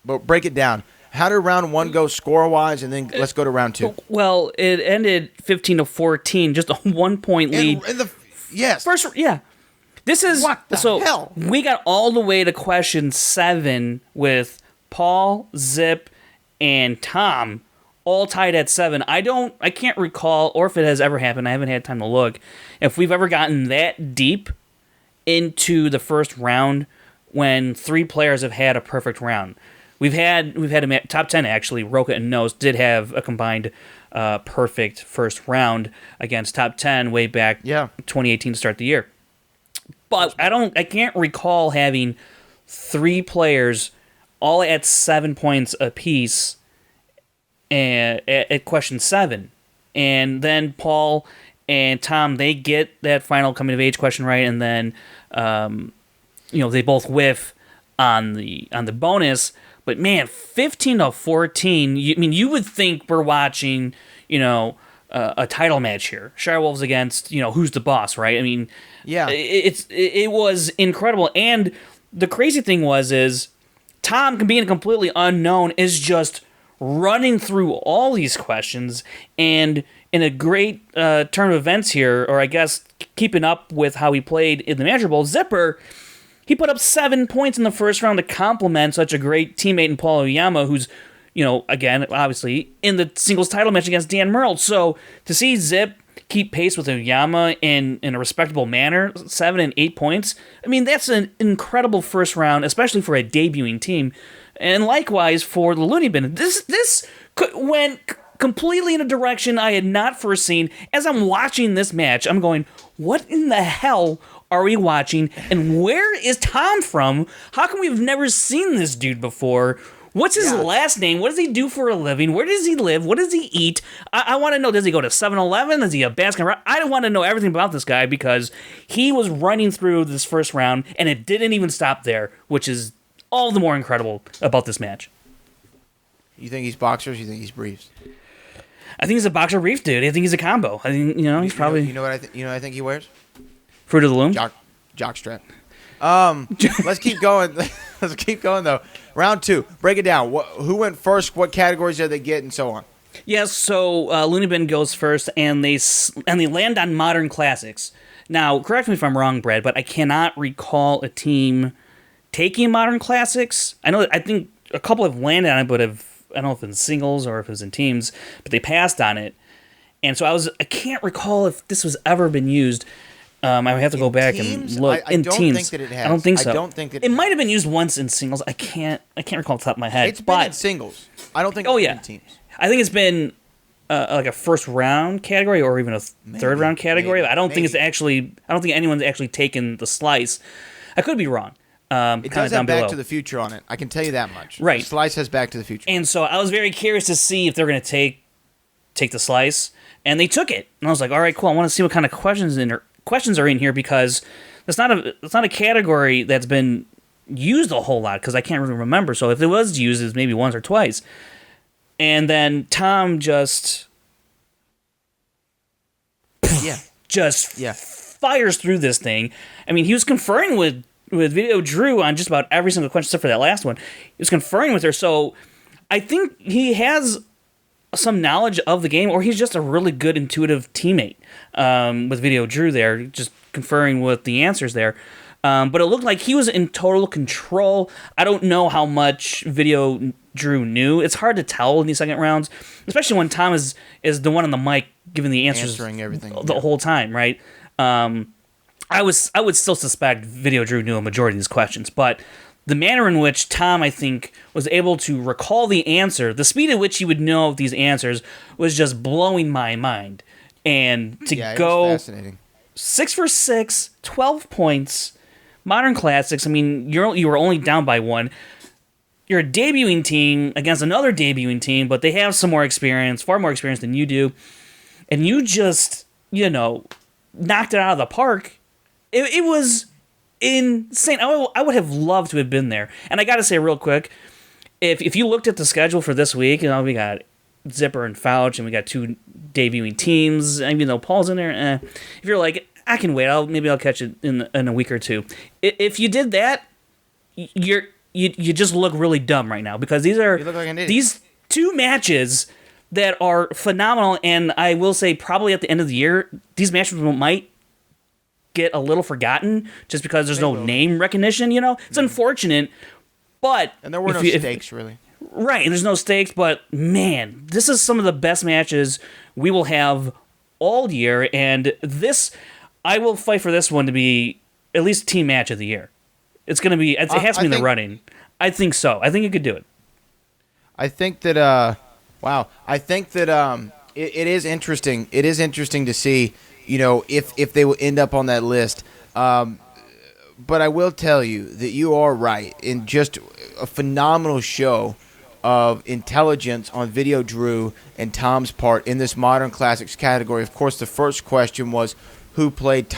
But break it down. How did round 1 go score-wise, and then let's go to round 2? Well, it ended 15-14, just a 1-point lead. Yes. This is what the hell? We got all the way to question 7 with Paul, Zip, and Tom all tied at 7. I can't recall, or if it has ever happened, I haven't had time to look, if we've ever gotten that deep into the first round when 3 players have had a perfect round. We've had a top 10 actually. Roca and Nose did have a combined perfect first round against top 10 way back 2018 to start the year. But I can't recall having 3 players all at 7 points apiece at question 7. And then Paul and Tom, they get that final coming of age question right, and then they both whiff on the bonus. But man, 15-14. You would think we're watching, a title match here. Shirewolves against, who's the boss, right? I mean, it was incredible. And the crazy thing is Tom, being completely unknown, is just running through all these questions, and in a great turn of events here, or I guess keeping up with how he played in the Manager Bowl, Zipper, he put up 7 points in the first round to complement such a great teammate in Paul Oyama, who's, again, obviously, in the singles title match against Dan Merle. So to see Zip keep pace with Oyama in a respectable manner, 7 and 8 points, I mean, that's an incredible first round, especially for a debuting team. And likewise for the Looney Bin. This went completely in a direction I had not foreseen. As I'm watching this match, I'm going, what in the hell are we watching? And where is Tom from? How come we've never seen this dude before? What's his last name? What does he do for a living? Where does he live? What does he eat? I want to know, does he go to 7-Eleven? Is he a Baskin? I want to know everything about this guy because he was running through this first round and it didn't even stop there, which is all the more incredible about this match. You think he's boxers? You think he's briefs? I think he's a boxer brief dude. I think he's a combo. I think he's probably. You know what I think he wears? Fruit of the Loom. Jock strap. Let's keep going. Let's keep going though. Round 2. Break it down. Who went first? What categories did they get, and so on? Yes. So Looney Bin goes first, and they land on modern classics. Now, correct me if I'm wrong, Brad, but I cannot recall a team taking modern classics. I think a couple have landed on it, but I don't know if it's in singles or if it was in teams, but they passed on it. And so I can't recall if this was ever been used. I would have to go back and look. I don't think that it has. I don't think so. I don't think that it might have been used once in singles. I can't recall off the top of my head. It's been in singles. I don't think it's been in teams. I think it's been like a first round category or even a third round category. I don't think it's actually. I don't think anyone's actually taken the slice. I could be wrong. It does have Back to the Future on it. I can tell you that much. Right. The slice has Back to the Future. And so I was very curious to see if they're going to take the slice, and they took it. And I was like, all right, cool. I want to see what kind of questions are in here because it's not a category that's been used a whole lot because I can't really remember. So if it was used, it's maybe once or twice. And then Tom just fires through this thing. I mean, he was conferring with Video Drew on just about every single question except for that last one. He was conferring with her, so I think he has some knowledge of the game, or he's just a really good intuitive teammate with Video Drew there, just conferring with the answers there. But it looked like he was in total control. I don't know how much video Drew knew. It's hard to tell in these second rounds, especially when Tom is the one on the mic giving the answers, Answering everything the whole time, right? I would still suspect Video Drew knew a majority of these questions, but the manner in which Tom, I think, was able to recall the answer, the speed at which he would know these answers, was just blowing my mind. And to It go was fascinating. 6 for 6, 12 points, Modern Classics. I mean, you were only down by 1. You're a debuting team against another debuting team, but they have some more experience, far more experience than you do, and you just, knocked it out of the park. It was insane. I would have loved to have been there. And I got to say real quick, if you looked at the schedule for this week, we got Zipper and Fouch, and we got 2 debuting teams. Even though Paul's in there, if you're like, I can wait, maybe I'll catch it in a week or two. If you did that, you just look really dumb right now, because these are You look like an idiot. these 2 matches that are phenomenal, and I will say probably at the end of the year, these matches might get a little forgotten just because there's no name recognition, It's unfortunate, but... And there were no stakes, really. Right, and there's no stakes, but man, this is some of the best matches we will have all year, and I will fight for this one to be at least team match of the year. It's going to be, it has to be in the running. I think so. I think you could do it. I think that, I think that it is interesting. It is interesting to see, if they will end up on that list. But I will tell you that you are right in just a phenomenal show of intelligence on Video Drew and Tom's part in this Modern Classics category. Of course, the first question was who played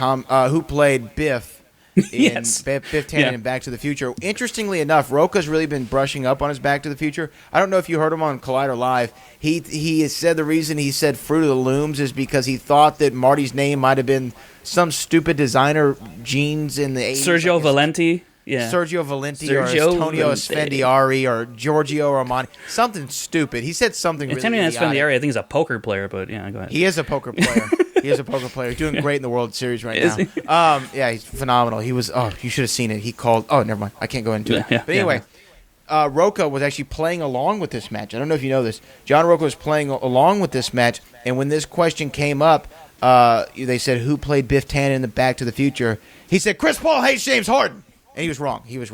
Biff in Yes. Biff Tannen in Back to the Future. Interestingly enough, Roka's really been brushing up on his Back to the Future. I don't know if you heard him on Collider Live. He said the reason he said Fruit of the Looms is because he thought that Marty's name might have been some stupid designer jeans in the 80s. Sergio Valenti. Yeah. Sergio Valenti Sergio or Antonio Valenti. Spendiari or Giorgio Armani. Something stupid. He said something really Antonio idiotic. Spendiari, I think, is a poker player, but yeah, go ahead. He is a poker player. He's doing great in the World Series right Is now. He's phenomenal. He was, you should have seen it. He called, never mind. I can't go into it. Yeah, But anyway, Roka was actually playing along with this match. I don't know if you know this. John Roka was playing along with this match, and when this question came up, they said, who played Biff Tannen in the Back to the Future? He said, Chris Paul hates James Harden. And he was wrong. He was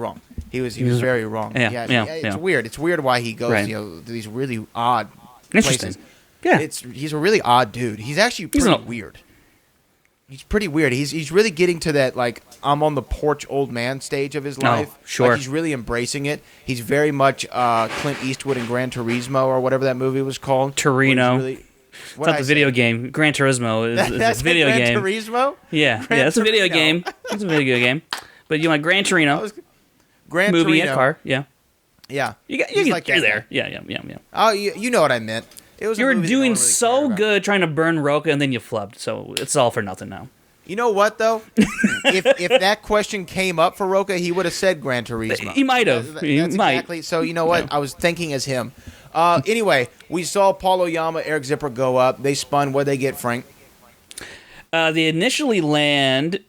very wrong. It's weird. It's weird why he goes, to these really odd Interesting. places. Yeah. He's a really odd dude. He's actually pretty weird. He's pretty weird. He's really getting to that, like, I'm on the porch old man stage of his life. Sure. Like, he's really embracing it. He's very much Clint Eastwood in Gran Turismo or whatever that movie was called. Torino. Really, It's not the video game. Gran Turismo is that's a video Gran game. Turismo? Yeah, Gran it's a video Torino. game. It's a video game. But you like Gran Torino Gran movie Torino. and car? Yeah, Yeah. you're that there. guy. Yeah. Oh, you know what I meant. It was. You a were movie that no doing one really so cared about. good trying to burn Roka, and then you flubbed. So it's all for nothing now. You know what though? if that question came up for Roka, he would have said Gran Turismo. He might have. He That's might. exactly. So you know what? I was thinking as him. Anyway, we saw Paul Oyama, Eric Zipper go up. They spun. What'd they get, Frank? They initially landed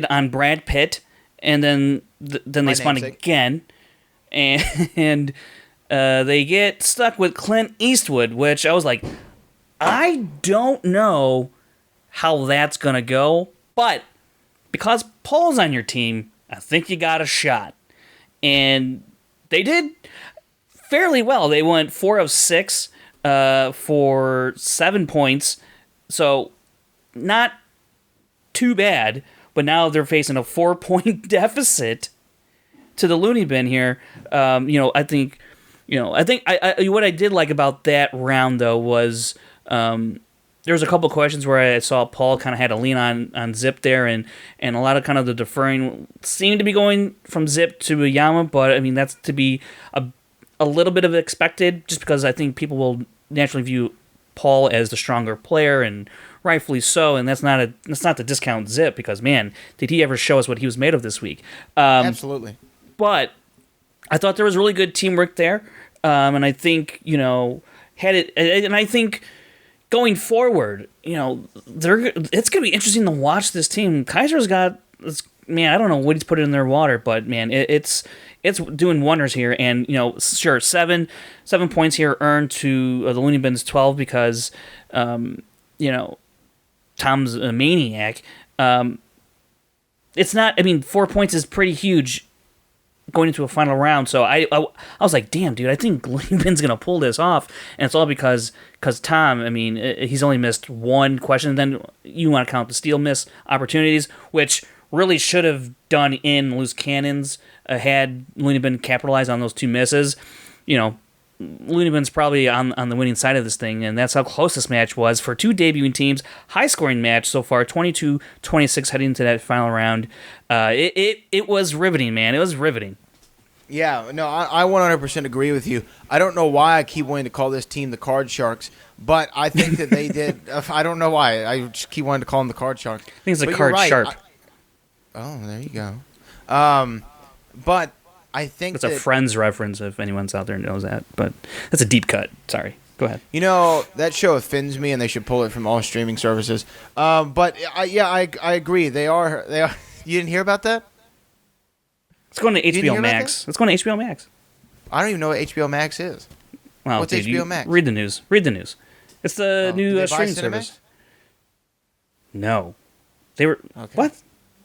on Brad Pitt, and then they spun namesake. again, and they get stuck with Clint Eastwood, which I was like, I don't know how that's gonna go, but because Paul's on your team, I think you got a shot, and they did fairly well. They went 4 of 6 for 7 points, so not too bad. But now they're facing a 4-point deficit to the loony bin here. I think what I did like about that round though was there was a couple of questions where I saw Paul kind of had a lean on Zip there, and a lot of kind of the deferring seemed to be going from Zip to Oyama, but I mean that's to be a little bit of expected, just because I think people will naturally view Paul as the stronger player, and rightfully so. And that's not to discount Zip, because man, did he ever show us what he was made of this week? Absolutely. But I thought there was really good teamwork there, and I think and I think going forward, it's going to be interesting to watch this team. Kaiser's got man, I don't know what he's put in their water, but man, it's doing wonders here. And sure, seven points here earned to the Looney Bins 12 because Tom's a maniac. It's not. I mean, 4 points is pretty huge going into a final round. So I was like, damn, dude, I think Looney Bin's gonna pull this off, and it's all because Tom. I mean, he's only missed one question. And then you want to count the steal miss opportunities, which really should have done in loose cannons had Looney Bin capitalized on those 2 misses. Looney Bin's probably on the winning side of this thing, and that's how close this match was for 2 debuting teams. High-scoring match so far, 22-26 heading into that final round. It was riveting, man. It was riveting. Yeah, no, I 100% agree with you. I don't know why I keep wanting to call this team the Card Sharks, but I think that they did. I don't know why. I just keep wanting to call them the Card Sharks. I think it's a But card you're right. shark. Oh, there you go. But I think It's a Friends reference if anyone's out there knows that, but that's a deep cut. Sorry. Go ahead. That show offends me, and they should pull it from all streaming services. But I agree. They are. You didn't hear about that? It's going to didn't hear HBO about Max. It's going to HBO Max. I don't even know what HBO Max is. Well, What's dude, HBO Max? Read the news. It's the Did new they buy streaming Cinemax? service. No. They were... Okay. What?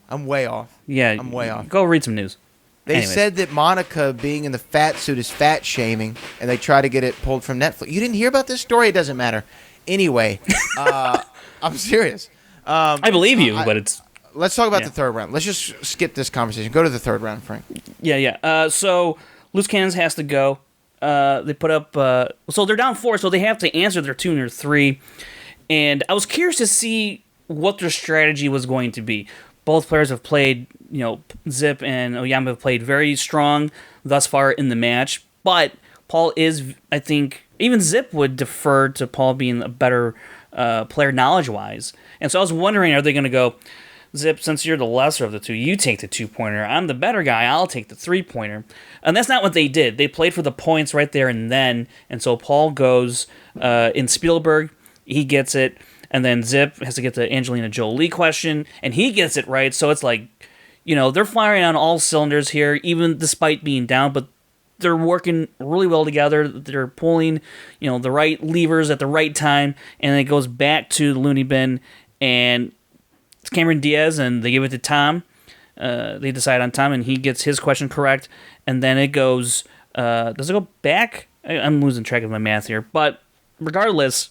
I'm way off. Yeah. I'm way off. Go read some news. They Anyways. said that Monica being in the fat suit is fat shaming, and they try to get it pulled from Netflix. You didn't hear about this story? It doesn't matter. Anyway, I'm serious. I believe you, but it's... Let's talk about Yeah. the third round. Let's just skip this conversation. Go to the third round, Frank. Yeah. So, Loose Cannons has to go. They put up... so they're down 4, so they have to answer their 2 and their 3. And I was curious to see what their strategy was going to be. Both players have played, Zip and Oyama have played very strong thus far in the match. But Paul is, I think, even Zip would defer to Paul being a better player knowledge-wise. And so I was wondering, are they going to go, Zip, since you're the lesser of the 2, you take the 2-pointer. I'm the better guy. I'll take the 3-pointer. And that's not what they did. They played for the points right there and then. And so Paul goes in Spielberg. He gets it. And then Zip has to get the Angelina Jolie question. And he gets it right. So it's like, they're firing on all cylinders here, even despite being down. But they're working really well together. They're pulling, the right levers at the right time. And then it goes back to the Looney Bin. And it's Cameron Diaz, and they give it to Tom. They decide on Tom, and he gets his question correct. And then it goes, does it go back? I'm losing track of my math here. But regardless,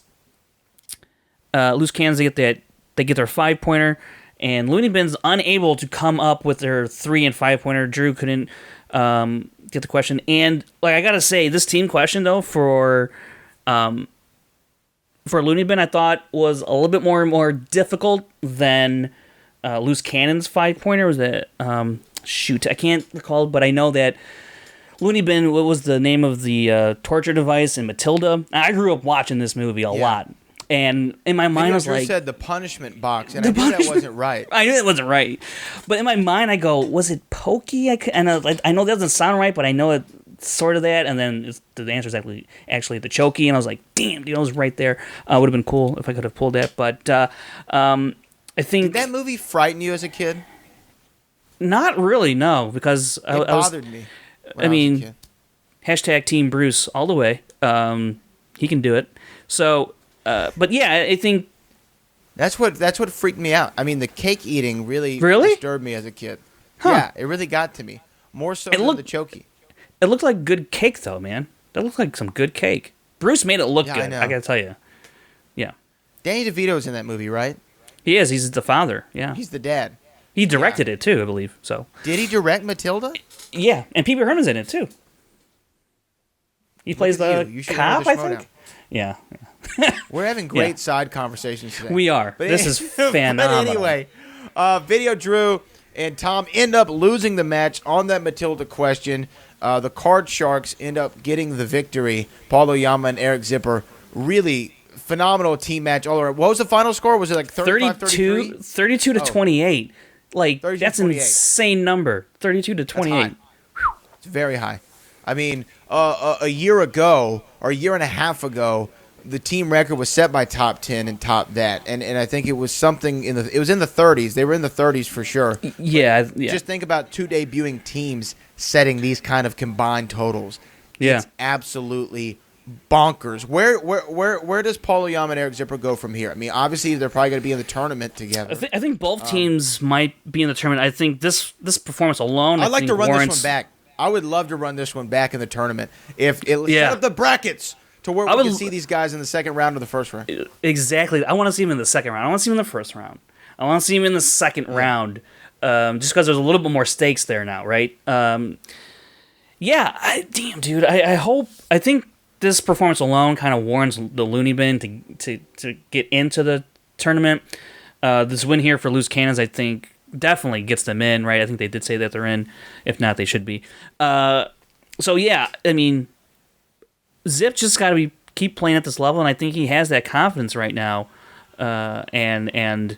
Loose Cannons, they get their 5-pointer, and Looney Bin's unable to come up with their 3 and 5-pointer. Drew couldn't get the question. And I gotta say, this team question, though, for Looney Bin, I thought was a little bit more difficult than Loose Cannon's 5-pointer. Was it I can't recall, but I know that Looney Bin, what was the name of the torture device in Matilda? I grew up watching this movie a lot, and in my mind I was Drew like, said the punishment box, and I knew that wasn't right. I knew it wasn't right, but in my mind I go, was it pokey? I know that doesn't sound right, but I know it. Sort of that, and then the answer is actually the chokey, and I was like, damn, dude, I was right there. Would have been cool if I could have pulled that, but I think... Did that movie frighten you as a kid? Not really, no, because It bothered me. I mean, hashtag Team Bruce all the way. He can do it. So, but yeah, I think... That's what freaked me out. I mean, the cake eating really disturbed me as a kid. Huh. Yeah, it really got to me. More so than the chokey. It looked like good cake, though, man. That looked like some good cake. Bruce made it look good, I know. I gotta tell you. Yeah. Danny DeVito's in that movie, right? He is. He's the father, yeah. He's the dad. He directed it, too, I believe, so. Did he direct Matilda? Yeah, and Pee Wee Herman's in it, too. He plays the You should cop, enter I the think? Schmoedown. Yeah. We're having great side conversations today. We are. This is phenomenal. But anyway, Video Drew and Tom end up losing the match on that Matilda question. The Card Sharks end up getting the victory. Paul Oyama and Eric Zipper, really phenomenal team match all around. What was the final score? Was it like 35-33? 32 to 28. Like, 32 that's an 28. insane number. 32 to 28. It's very high. I mean, a year ago, or a year and a half ago, the team record was set by Top 10 and Top That, and I think it was something in the 30s. They were in the 30s for sure. Yeah. Just think about 2 debuting teams setting these kind of combined totals. Yeah. It's absolutely bonkers. Where does Paul Oyama and Eric Zipper go from here? I mean, obviously they're probably going to be in the tournament together. I think both teams might be in the tournament. I think this performance alone. I'd like think to run warrants, this one back. I would love to run this one back in the tournament. Set up the brackets to where we can see these guys in the second round or the first round. Exactly. I want to see him in the second round. I want to see him in the first round. I want to see him in the second round, just because there's a little bit more stakes there now, right? Damn, dude. I think this performance alone kind of warrants the loony bin to get into the tournament. This win here for Loose Cannons, I think, definitely gets them in, right? I think they did say that they're in. If not, they should be. So yeah, I mean, Zip just got to keep playing at this level, and I think he has that confidence right now. And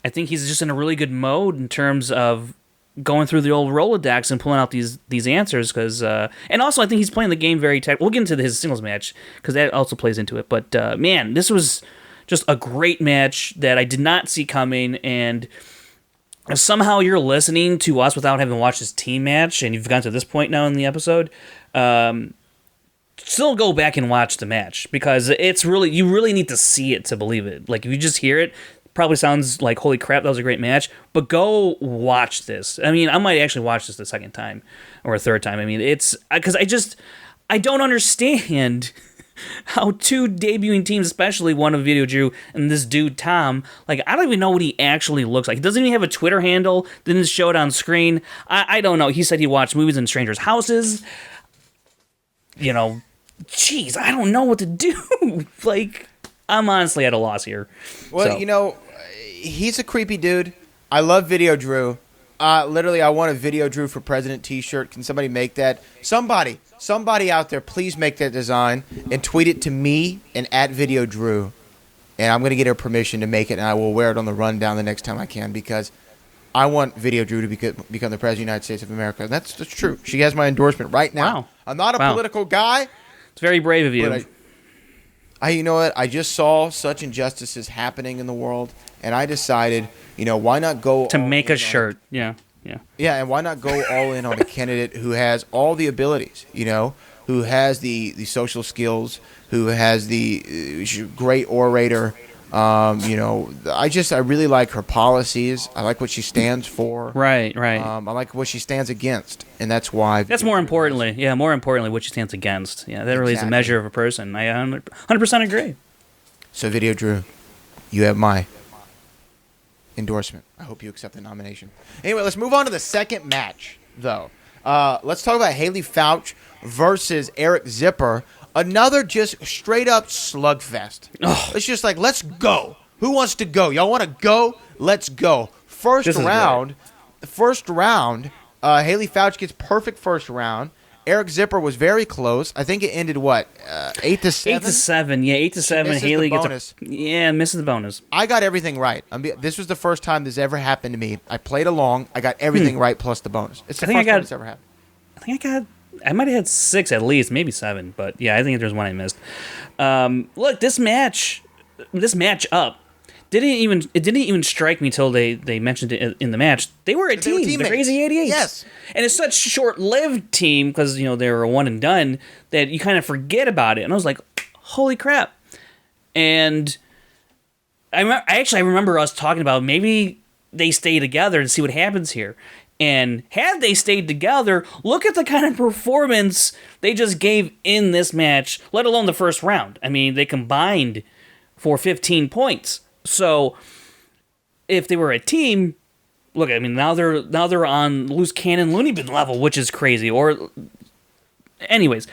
I think he's just in a really good mode in terms of going through the old Rolodex and pulling out these answers. And also I think he's playing the game very tight. We'll get into his singles match because that also plays into it. But man, this was just a great match that I did not see coming, and if somehow you're listening to us without having watched this team match, and you've gotten to this point now in the episode, still go back and watch the match, because you really need to see it to believe it. Like, if you just hear it, probably sounds like, holy crap, that was a great match, but go watch this. I mean, I might actually watch this the second time or a third time. I mean, it's because I don't understand how 2 debuting teams, especially one of Video Drew and this dude Tom, like, I don't even know what he actually looks like. He doesn't even have a Twitter handle, didn't show it on screen. I don't know. He said he watched movies in strangers' houses. You know, jeez, I don't know what to do. Like, I'm honestly at a loss here. Well, you know, he's a creepy dude. I love Video Drew. Literally, I want a Video Drew for President t-shirt. Can somebody make that? Somebody out there, please make that design and tweet it to me and at Video Drew. And I'm going to get her permission to make it, and I will wear it on the rundown the next time I can, because I want Video Drew to become the President of the United States of America. And that's true. She has my endorsement right now. Wow. I'm not a political guy. It's very brave of you. But you know what? I just saw such injustices happening in the world, and I decided, you know, why not go to make a shirt? Yeah. Yeah, and why not go all in on a candidate who has all the abilities, you know, who has the social skills, who has the great orator. You know, I really like her policies. I like what she stands for. Right. I like what she stands against, and that's why. That's more importantly, what she stands against. Yeah, that really is a measure of a person. I 100% agree. So, Video Drew, you have my endorsement. I hope you accept the nomination. Anyway, let's move on to the second match, though. Let's talk about Haley Fouch versus Eric Zipper. Another just straight up slugfest. It's just like, let's go. Who wants to go? Y'all want to go? Let's go. First round, Haley Fouch gets perfect first round. Eric Zipper was very close. I think it ended, 8-7? 8-7, yeah, 8-7. Haley gets misses the bonus. I got everything right. This was the first time this ever happened to me. I played along. I got everything right plus the bonus. It's the first time it's ever happened. I might have had 6 at least, maybe 7, but yeah, I think there's one I missed. Look, this matchup didn't even strike me till they mentioned it in the match. They were a team, the Crazy 88. Yes, and it's such a short-lived team because they were a one and done that you kind of forget about it. And I was like, holy crap! And I remember us talking about maybe they stay together and see what happens here. And had they stayed together, look at the kind of performance they just gave in this match, let alone the first round. I mean, they combined for 15 points. So, if they were a team, look, I mean, now they're on loose cannon loony bin level, which is crazy. Or, anyways,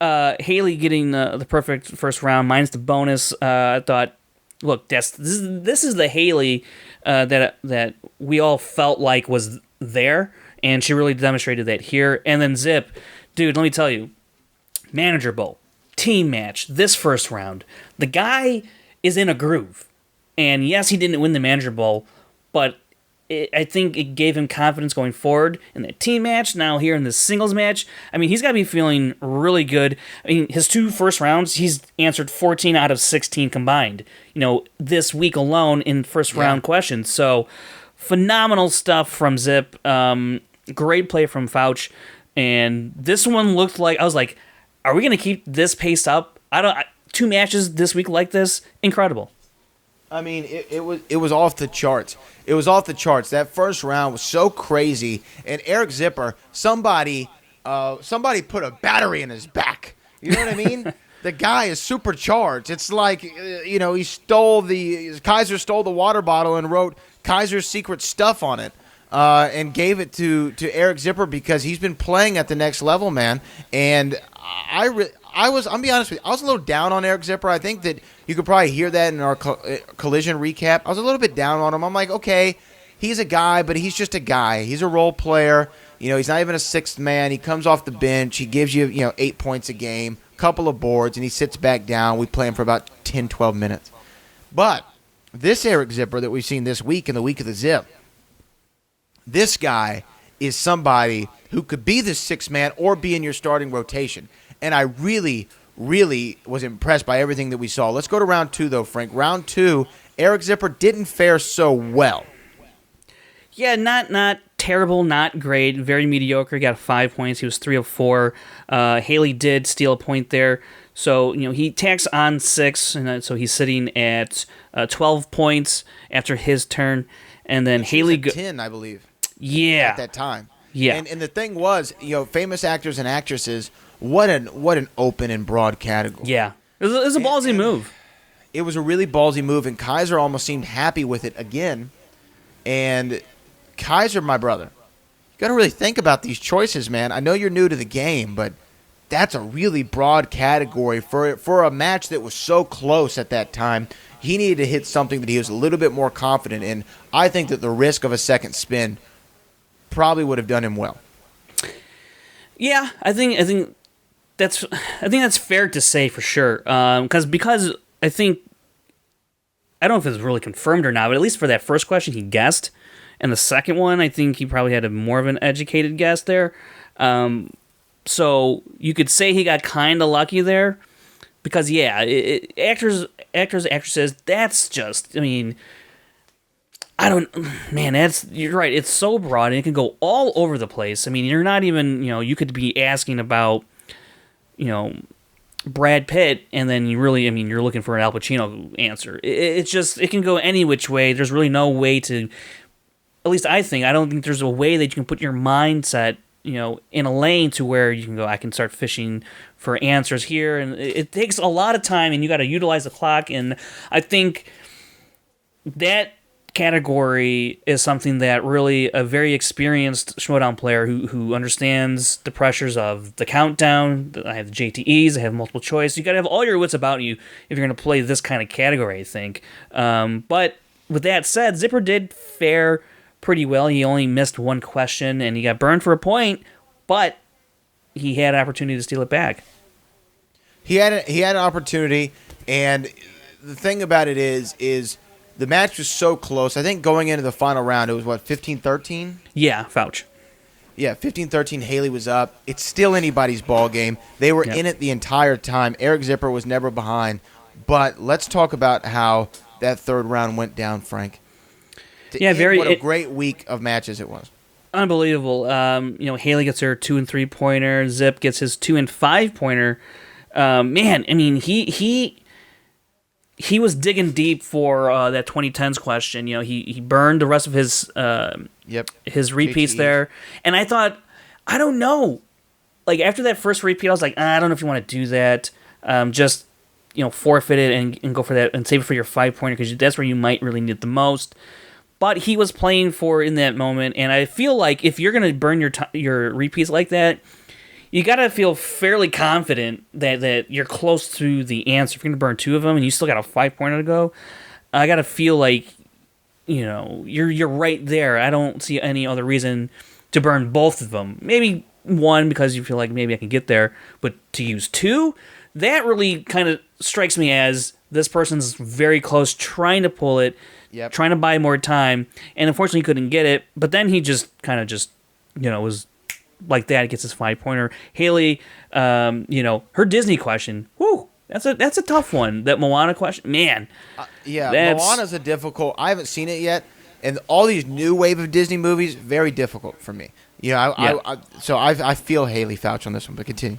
Haley getting the perfect first round minus the bonus. I thought, look, this is the Haley that we all felt like was there, and she really demonstrated that here. And then Zip, dude, let me tell you, Manager Bowl, team match, this first round, the guy is in a groove. And yes, he didn't win the Manager Bowl, but I think it gave him confidence going forward in that team match. Now here in the singles match, I mean, he's got to be feeling really good. I mean, his 2 first rounds, he's answered 14 out of 16 combined, this week alone in first round questions. So phenomenal stuff from Zip. Great play from Fouch. And this one looked like, I was like, are we going to keep this pace up? 2 matches this week like this, incredible. I mean, it was off the charts. It was off the charts. That first round was so crazy. And Eric Zipper, somebody put a battery in his back. You know what I mean? The guy is supercharged. It's like, Kaiser stole the water bottle and wrote Kaiser's secret stuff on it. And gave it to Eric Zipper because he's been playing at the next level, man. And I'm be honest with you, I was a little down on Eric Zipper. I think that you could probably hear that in our collision recap. I was a little bit down on him. I'm like, okay, he's a guy, but he's just a guy. He's a role player. He's not even a sixth man. He comes off the bench. He gives you, 8 points a game, couple of boards, and he sits back down. We play him for about 10, 12 minutes. But this Eric Zipper that we've seen this week in the week of the Zip, this guy is somebody who could be the sixth man or be in your starting rotation. And I really, really was impressed by everything that we saw. Let's go to round 2, though, Frank. Round 2, Eric Zipper didn't fare so well. Yeah, not terrible, not great, very mediocre. He got 5 points. He was 3 of 4. Haley did steal a point there. So, he tacks on 6, and so he's sitting at 12 points after his turn. And then Haley... 10, I believe. Yeah. At that time. Yeah. And the thing was, famous actors and actresses, what an open and broad category. Yeah. It was a ballsy move. It was a really ballsy move, and Kaiser almost seemed happy with it again. And Kaiser, my brother, you got to really think about these choices, man. I know you're new to the game, but that's a really broad category for a match that was so close at that time. He needed to hit something that he was a little bit more confident in. I think that the risk of a second spin probably would have done him well. Yeah, I think that's fair to say for sure. Because I think, I don't know if it's really confirmed or not, but at least for that first question he guessed, and the second one I think he probably had more of an educated guess there. So you could say he got kind of lucky there, because actors, actresses, that's just, you're right, it's so broad and it can go all over the place. You're not even, you could be asking about, Brad Pitt, and then you're looking for an Al Pacino answer. It can go any which way. There's really no way to, at least I don't think there's a way that you can put your mindset, in a lane to where you can go, I can start fishing for answers here. And it takes a lot of time, and you got to utilize the clock. And I think that category is something that really a very experienced Schmoedown player who understands the pressures of the countdown. I have the JTEs, I have multiple choice. You got to have all your wits about you if you're going to play this kind of category, I think. But with that said, Zipper did fare pretty well. He only missed one question, and he got burned for a point, but he had an opportunity to steal it back. He had an opportunity, and the thing about it is the match was so close. I think going into the final round, it was, 15-13? Yeah, Fouch. Yeah, 15-13, Haley was up. It's still anybody's ball game. They were in it the entire time. Eric Zipper was never behind. But let's talk about how that third round went down, Frank. What a great week of matches it was. Unbelievable. Haley gets her 2 and 3 pointer. Zip gets his 2 and 5 pointer. He was digging deep for that 2010s question. He burned the rest of his repeats there. And I thought, I don't know. Like, after that first repeat, I was like, I don't know if you want to do that. Just, forfeit it and go for that and save it for your 5-pointer, because that's where you might really need it the most. But he was playing for in that moment, and I feel like if you're going to burn your repeats like that, you got to feel fairly confident that you're close to the answer. If you're going to burn 2 of them and you still got a 5-pointer to go, I got to feel like, you're right there. I don't see any other reason to burn both of them. Maybe 1 because you feel like maybe I can get there, but to use 2, that really kind of strikes me as this person's very close, trying to pull it, trying to buy more time, and unfortunately he couldn't get it. But then he just kind of was like that. He gets his 5-pointer. Haley, her Disney question. Whew, that's a tough one. That Moana question, man. Moana's a difficult. I haven't seen it yet, and all these new wave of Disney movies, very difficult for me. I feel Haley Fouch on this one, but continue.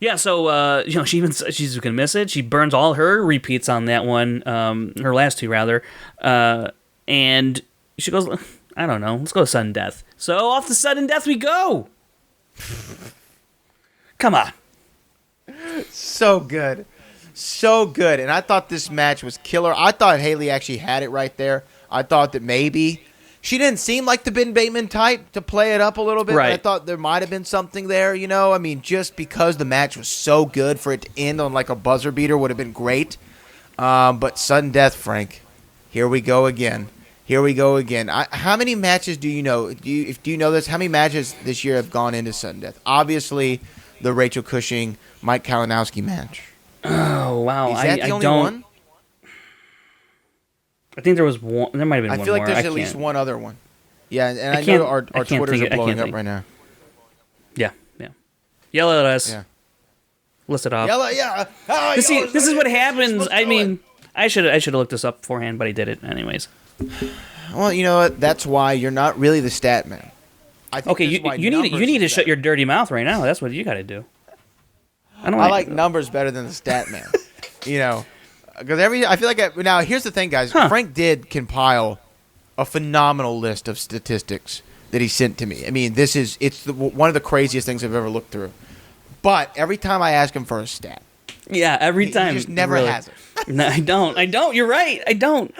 Yeah, so she's gonna miss it. She burns all her repeats on that one, her last two rather, and she goes, I don't know, let's go sudden death. So off to sudden death we go. Come on. So good, and I thought this match was killer. I thought Haley actually had it right there. I thought that maybe she didn't seem like the Ben Bateman type to play it up a little bit. Right. But I thought there might have been something there, I mean, just because the match was so good, for it to end on like a buzzer beater would have been great. But sudden death, Frank. Here we go again. How many matches do you know? Do you know this? How many matches this year have gone into sudden death? Obviously, the Rachel Cushing, Mike Kalinowski match. Oh, wow. Is that the only one? I think there was one. There might have been one more. I feel like there's at least one other one. Yeah, and I know our Twitters are blowing up right now. Yeah. Yell at us. Yeah. List it off. This is what happens. I mean, I should have looked this up beforehand, but I did it anyways. Well, you know what? That's why you're not really the stat man. Okay, you need to shut your dirty mouth right now. That's what you got to do. I like numbers better than the stat man. Because I feel like now here's the thing, guys. Frank did compile a phenomenal list of statistics that he sent to me. I mean, it's one of the craziest things I've ever looked through. But every time I ask him for a stat, every time he just never has it. No, I don't. You're right. I don't.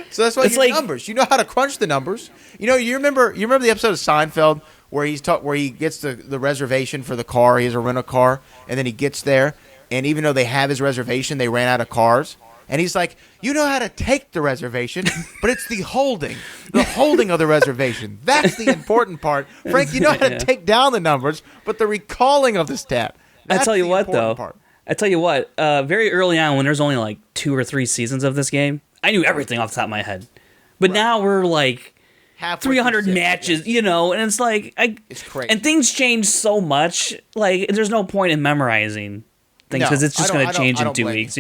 So that's why it's like numbers. You know how to crunch the numbers. You remember the episode of Seinfeld where he gets the reservation for the car. He has a rental car, and then he gets there. And even though they have his reservation, they ran out of cars. And he's like, you know how to take the reservation, but it's the holding of the reservation. That's the important part. Frank, you know how to take down the numbers, but the recalling of the stat. I tell you what, though. Very early on, when there's only like 2 or 3 seasons of this game, I knew everything off the top of my head. But now we're like 300 matches, and it's like, it's crazy. And things change so much. Like, there's no point in memorizing things because it's just going to change in 2 weeks,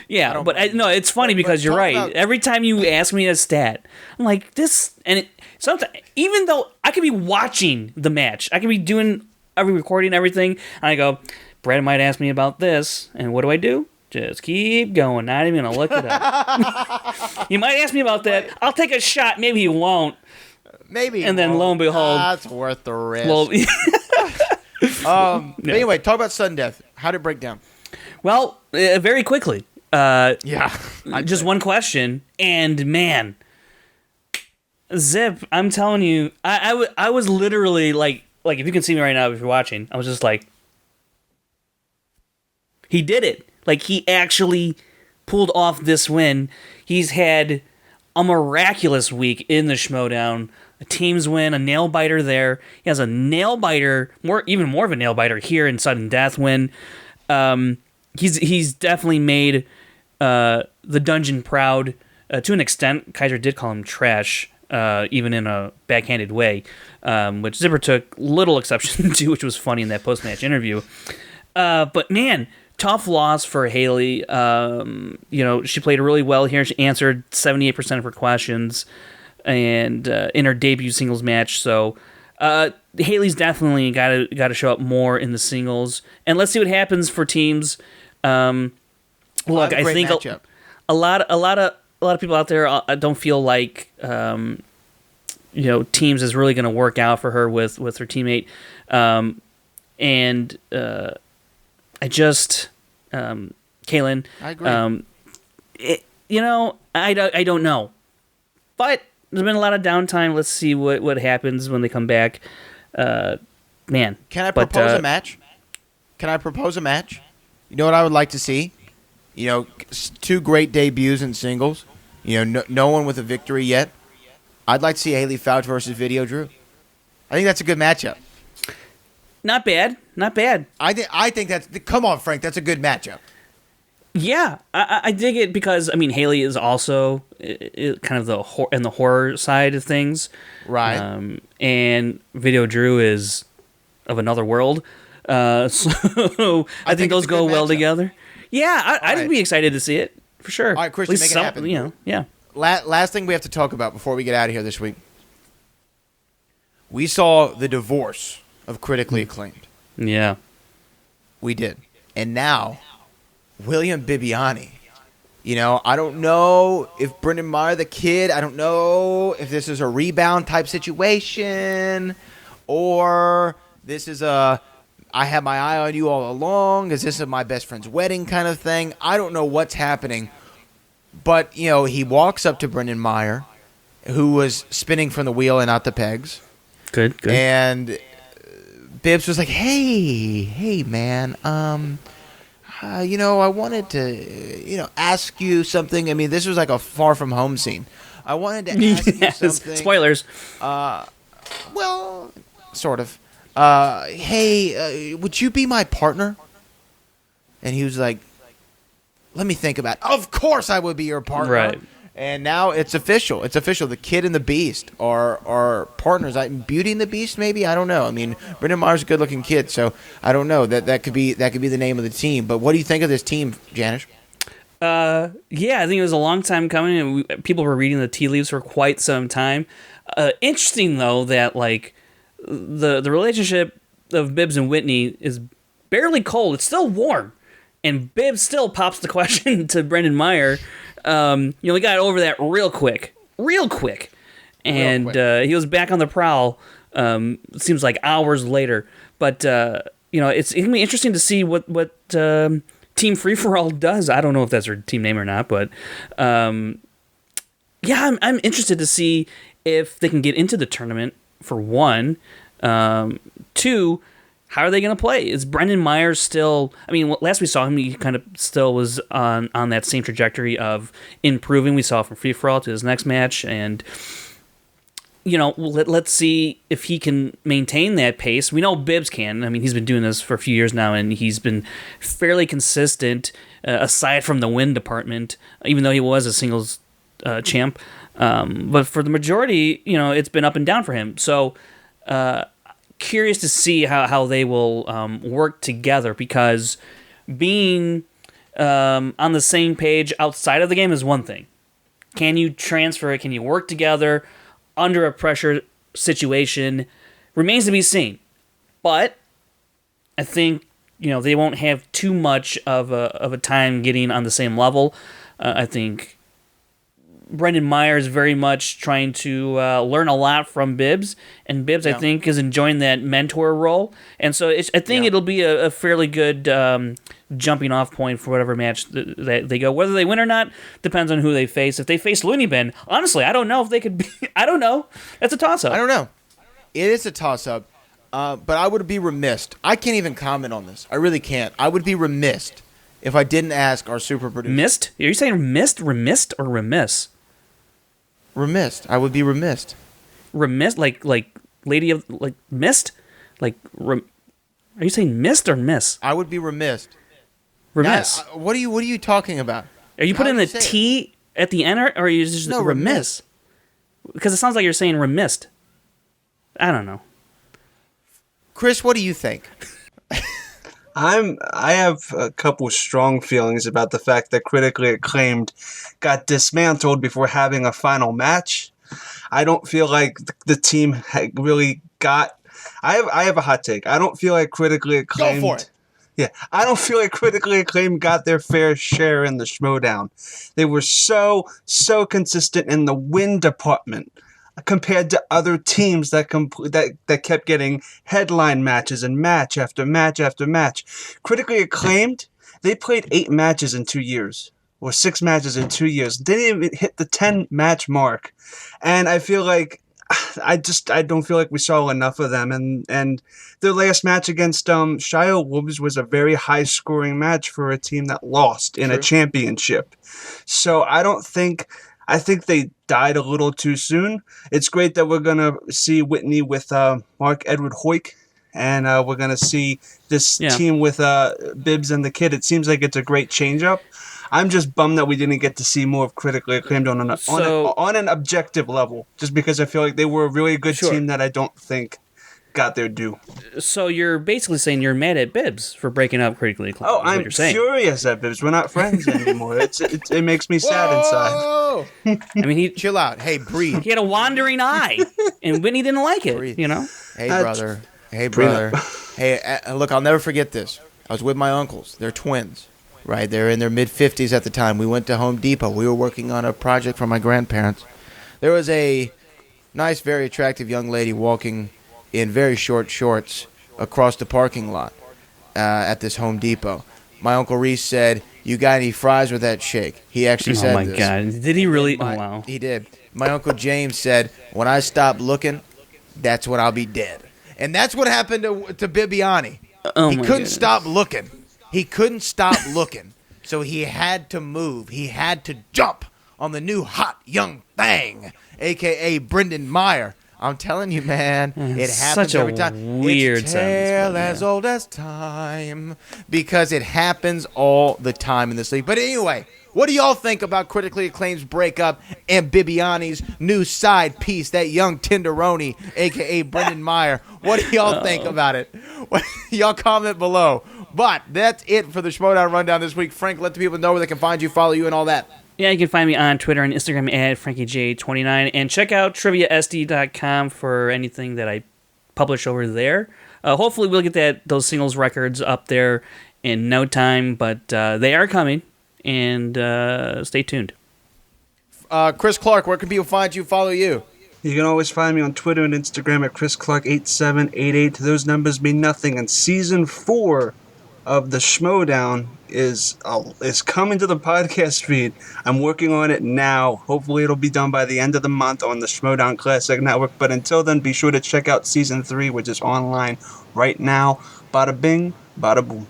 Yeah, but it's funny because you're right. Every time you ask me a stat, I'm like this, and sometimes even though I could be watching the match, I could be doing every recording, everything, and I go, Brad might ask me about this, and what do? Just keep going, not even gonna look it up. You might ask me about that. I'll take a shot. Maybe he won't. Maybe. And then lo and behold, that's worth the risk. Anyway, talk about sudden death. How did it break down? Well, very quickly. Just one question, and man, Zip, I'm telling you, I was literally like if you can see me right now, if you're watching, I was just like, he did it. Like, he actually pulled off this win. He's had a miraculous week in the Schmoedown. A team's win, a nail biter there. He has a nail biter, even more of a nail biter here in sudden death win. He's definitely made the dungeon proud to an extent. Kaiser did call him trash, even in a backhanded way, which Zipper took little exception to, which was funny in that post-match interview. But man, tough loss for Haley. She played really well here. She answered 78% of her questions, and in her debut singles match. So Haley's definitely got to show up more in the singles, and let's see what happens for teams. Look, I think a lot of people out there don't feel like teams is really going to work out for her with her teammate, and I just Kaylin. I agree. I don't know, but there's been a lot of downtime. Let's see what happens when they come back. Man, can I propose a match? You know what I would like to see? 2 great debuts in singles. No one with a victory yet. I'd like to see Haley Fouch versus Video Drew. I think that's a good matchup. Not bad. I think that's. Come on, Frank. That's a good matchup. Yeah, I dig it because I mean Haley is also kind of in the horror side of things, Right. and Video Drew is of another world, so I think it's those a go good well matchup. together. Yeah, I'd right. be excited to see it for sure. All right, Christian, At least make it happen. You know, yeah. Last thing we have to talk about before we get out of here this week. We saw the divorce of Critically Acclaimed. Yeah. We did. And now, William Bibiani. You know, I don't know if Brendan Meyer, the kid, I don't know if this is a rebound type situation or this is a I had my eye on you all along. Is this a my best friend's wedding kind of thing? I don't know what's happening. But, you know, he walks up to Brendan Meyer, who was spinning from the wheel and not the pegs. Good. And Bibbs was like, hey, man, you know, I wanted to, you know, ask you something. I mean, this was like a Far From Home scene. I wanted to ask you something. Spoilers. Well, sort of. Hey, would you be my partner? And he was like, let me think about it. Of course I would be your partner. Right. And now it's official. It's official. The Kid and the Beast are partners. Beauty and the Beast, maybe? I don't know. I mean, Brendan Meyer's a good-looking kid, so I don't know. That could be the name of the team. But what do you think of this team, Janisch? Yeah, I think it was a long time coming, and people were reading the tea leaves for quite some time. Interesting, though, that like the relationship of Bibbs and Whitney is barely cold. It's still warm. And Bibbs still pops the question to Brendan Meyer. We got over that real quick. And he was back on the prowl, seems like hours later. But, it's going to be interesting to see what Team Free For All does. I don't know if that's their team name or not, but I'm interested to see if they can get into the tournament, for one. Two, how are they going to play? Is Brendan Meyer still... I mean, last we saw him, he kind of still was on that same trajectory of improving. We saw from Free For All to his next match. And, let's see if he can maintain that pace. We know Bibbs can. I mean, he's been doing this for a few years now, and he's been fairly consistent, aside from the win department, even though he was a singles champ. But for the majority, it's been up and down for him. So... curious to see how they will work together, because being on the same page outside of the game is one thing. Can you transfer it? Can you work together under a pressure situation? Remains to be seen. But I think they won't have too much of a time getting on the same level. I think Brendan Meyer is very much trying to learn a lot from Bibbs, and Bibbs, I think, is enjoying that mentor role. And so I think it'll be a fairly good jumping off point for whatever match that they go. Whether they win or not depends on who they face. If they face Looney Bin, honestly, I don't know if they could be. I don't know. That's a toss-up. I don't know. It is a toss-up, but I would be remiss. I can't even comment on this. I really can't. I would be remiss if I didn't ask our super producer. Missed? Are you saying missed, remissed, or remiss? Remiss. I would be remiss. Remiss, like lady of like mist, are you saying mist or miss? I would be remiss. Remiss. Now, what are you talking about? Are you putting the T at the end, or are you just No, remiss? Because it sounds like you're saying remissed. I don't know. Chris, what do you think? I have a couple strong feelings about the fact that Critically Acclaimed got dismantled before having a final match. I don't feel like the team really got... I have a hot take. I don't feel like Critically Acclaimed... Go for it. Yeah, I don't feel like Critically Acclaimed got their fair share in the Schmoedown. They were so consistent in the win department compared to other teams that kept getting headline matches and match after match after match. Critically Acclaimed, they played 8 matches in 2 years, or 6 matches in 2 years. They didn't even hit the 10-match mark. And I feel like, I don't feel like we saw enough of them. And their last match against Shire Wolves was a very high-scoring match for a team that lost in a championship. So I think they died a little too soon. It's great that we're going to see Whitney with Mark Edward Hoyk and we're going to see this Yeah. team with Bibbs and the kid. It seems like it's a great change-up. I'm just bummed that we didn't get to see more of Critically Acclaimed on an objective level, just because I feel like they were a really good Sure. team that I don't think got their due. So you're basically saying you're mad at Bibbs for breaking up Critically Acclaimed. Oh, is what I'm you're saying. furious at Bibbs. We're not friends anymore. It makes me sad inside. Whoa! I mean, he Chill out. Hey, breathe. had a wandering eye, and Whitney didn't like it. Breathe. You know. Hey, brother. Hey, brother. Hey, look, I'll never forget this. I was with my uncles. They're twins, right? They're in their mid-50s at the time. We went to Home Depot. We were working on a project for my grandparents. There was a nice, very attractive young lady walking in very short shorts across the parking lot at this Home Depot. My Uncle Reese said, "You got any fries with that shake?" He actually said Oh my this. God! Did he really? My- Oh wow! He did. My Uncle James said, "When I stop looking, that's when I'll be dead." And that's what happened to Bibiani. Oh He my couldn't goodness. stop looking. He couldn't stop looking. So he had to move. He had to jump on the new hot young thing, a.k.a. Brendan Meyer. I'm telling you, man, it happens such a every time. weird it's sentence, tale but as yeah. old as time, because it happens all the time in this league. But anyway, what do y'all think about Critically Acclaimed's breakup and Bibiani's new side piece, that young tenderoni, a.k.a. Brendan Meyer? What do y'all think about it? Y'all comment below. But that's it for the Schmoedown Rundown this week. Frank, let the people know where they can find you, follow you, and all that. Yeah, you can find me on Twitter and Instagram at FrankieJ29, and check out TriviaSD.com for anything that I publish over there. Hopefully, we'll get those singles records up there in no time, but they are coming, and stay tuned. Chris Clark, where can people find you, follow you? You can always find me on Twitter and Instagram at ChrisClark8788. Those numbers mean nothing. And Season 4 of the Schmoedown is coming to the podcast feed. I'm working on it now. Hopefully it'll be done by the end of the month on the Schmoedown Classic Network. But until then, be sure to check out Season 3, which is online right now. Bada bing, bada boom.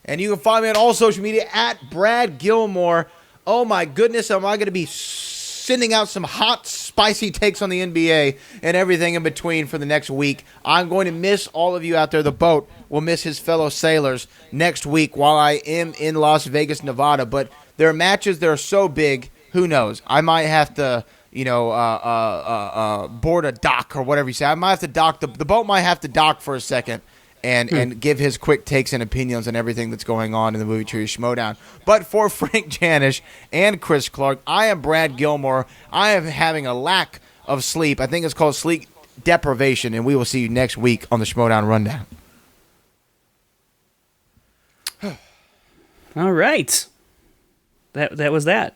And you can find me on all social media at Brad Gilmore. Oh my goodness, am I going to be sending out some hot, spicy takes on the NBA and everything in between for the next week. I'm going to miss all of you out there. The boat will miss his fellow sailors next week while I am in Las Vegas, Nevada. But there are matches that are so big, who knows? I might have to, board a dock or whatever you say. I might have to dock. The boat might have to dock for a second and give his quick takes and opinions on everything that's going on in the movie tree Schmoedown. But for Frank Janisch and Chris Clark, I am Brad Gilmore. I am having a lack of sleep. I think it's called sleep deprivation, and we will see you next week on the Schmoedown Rundown. All right. That was that.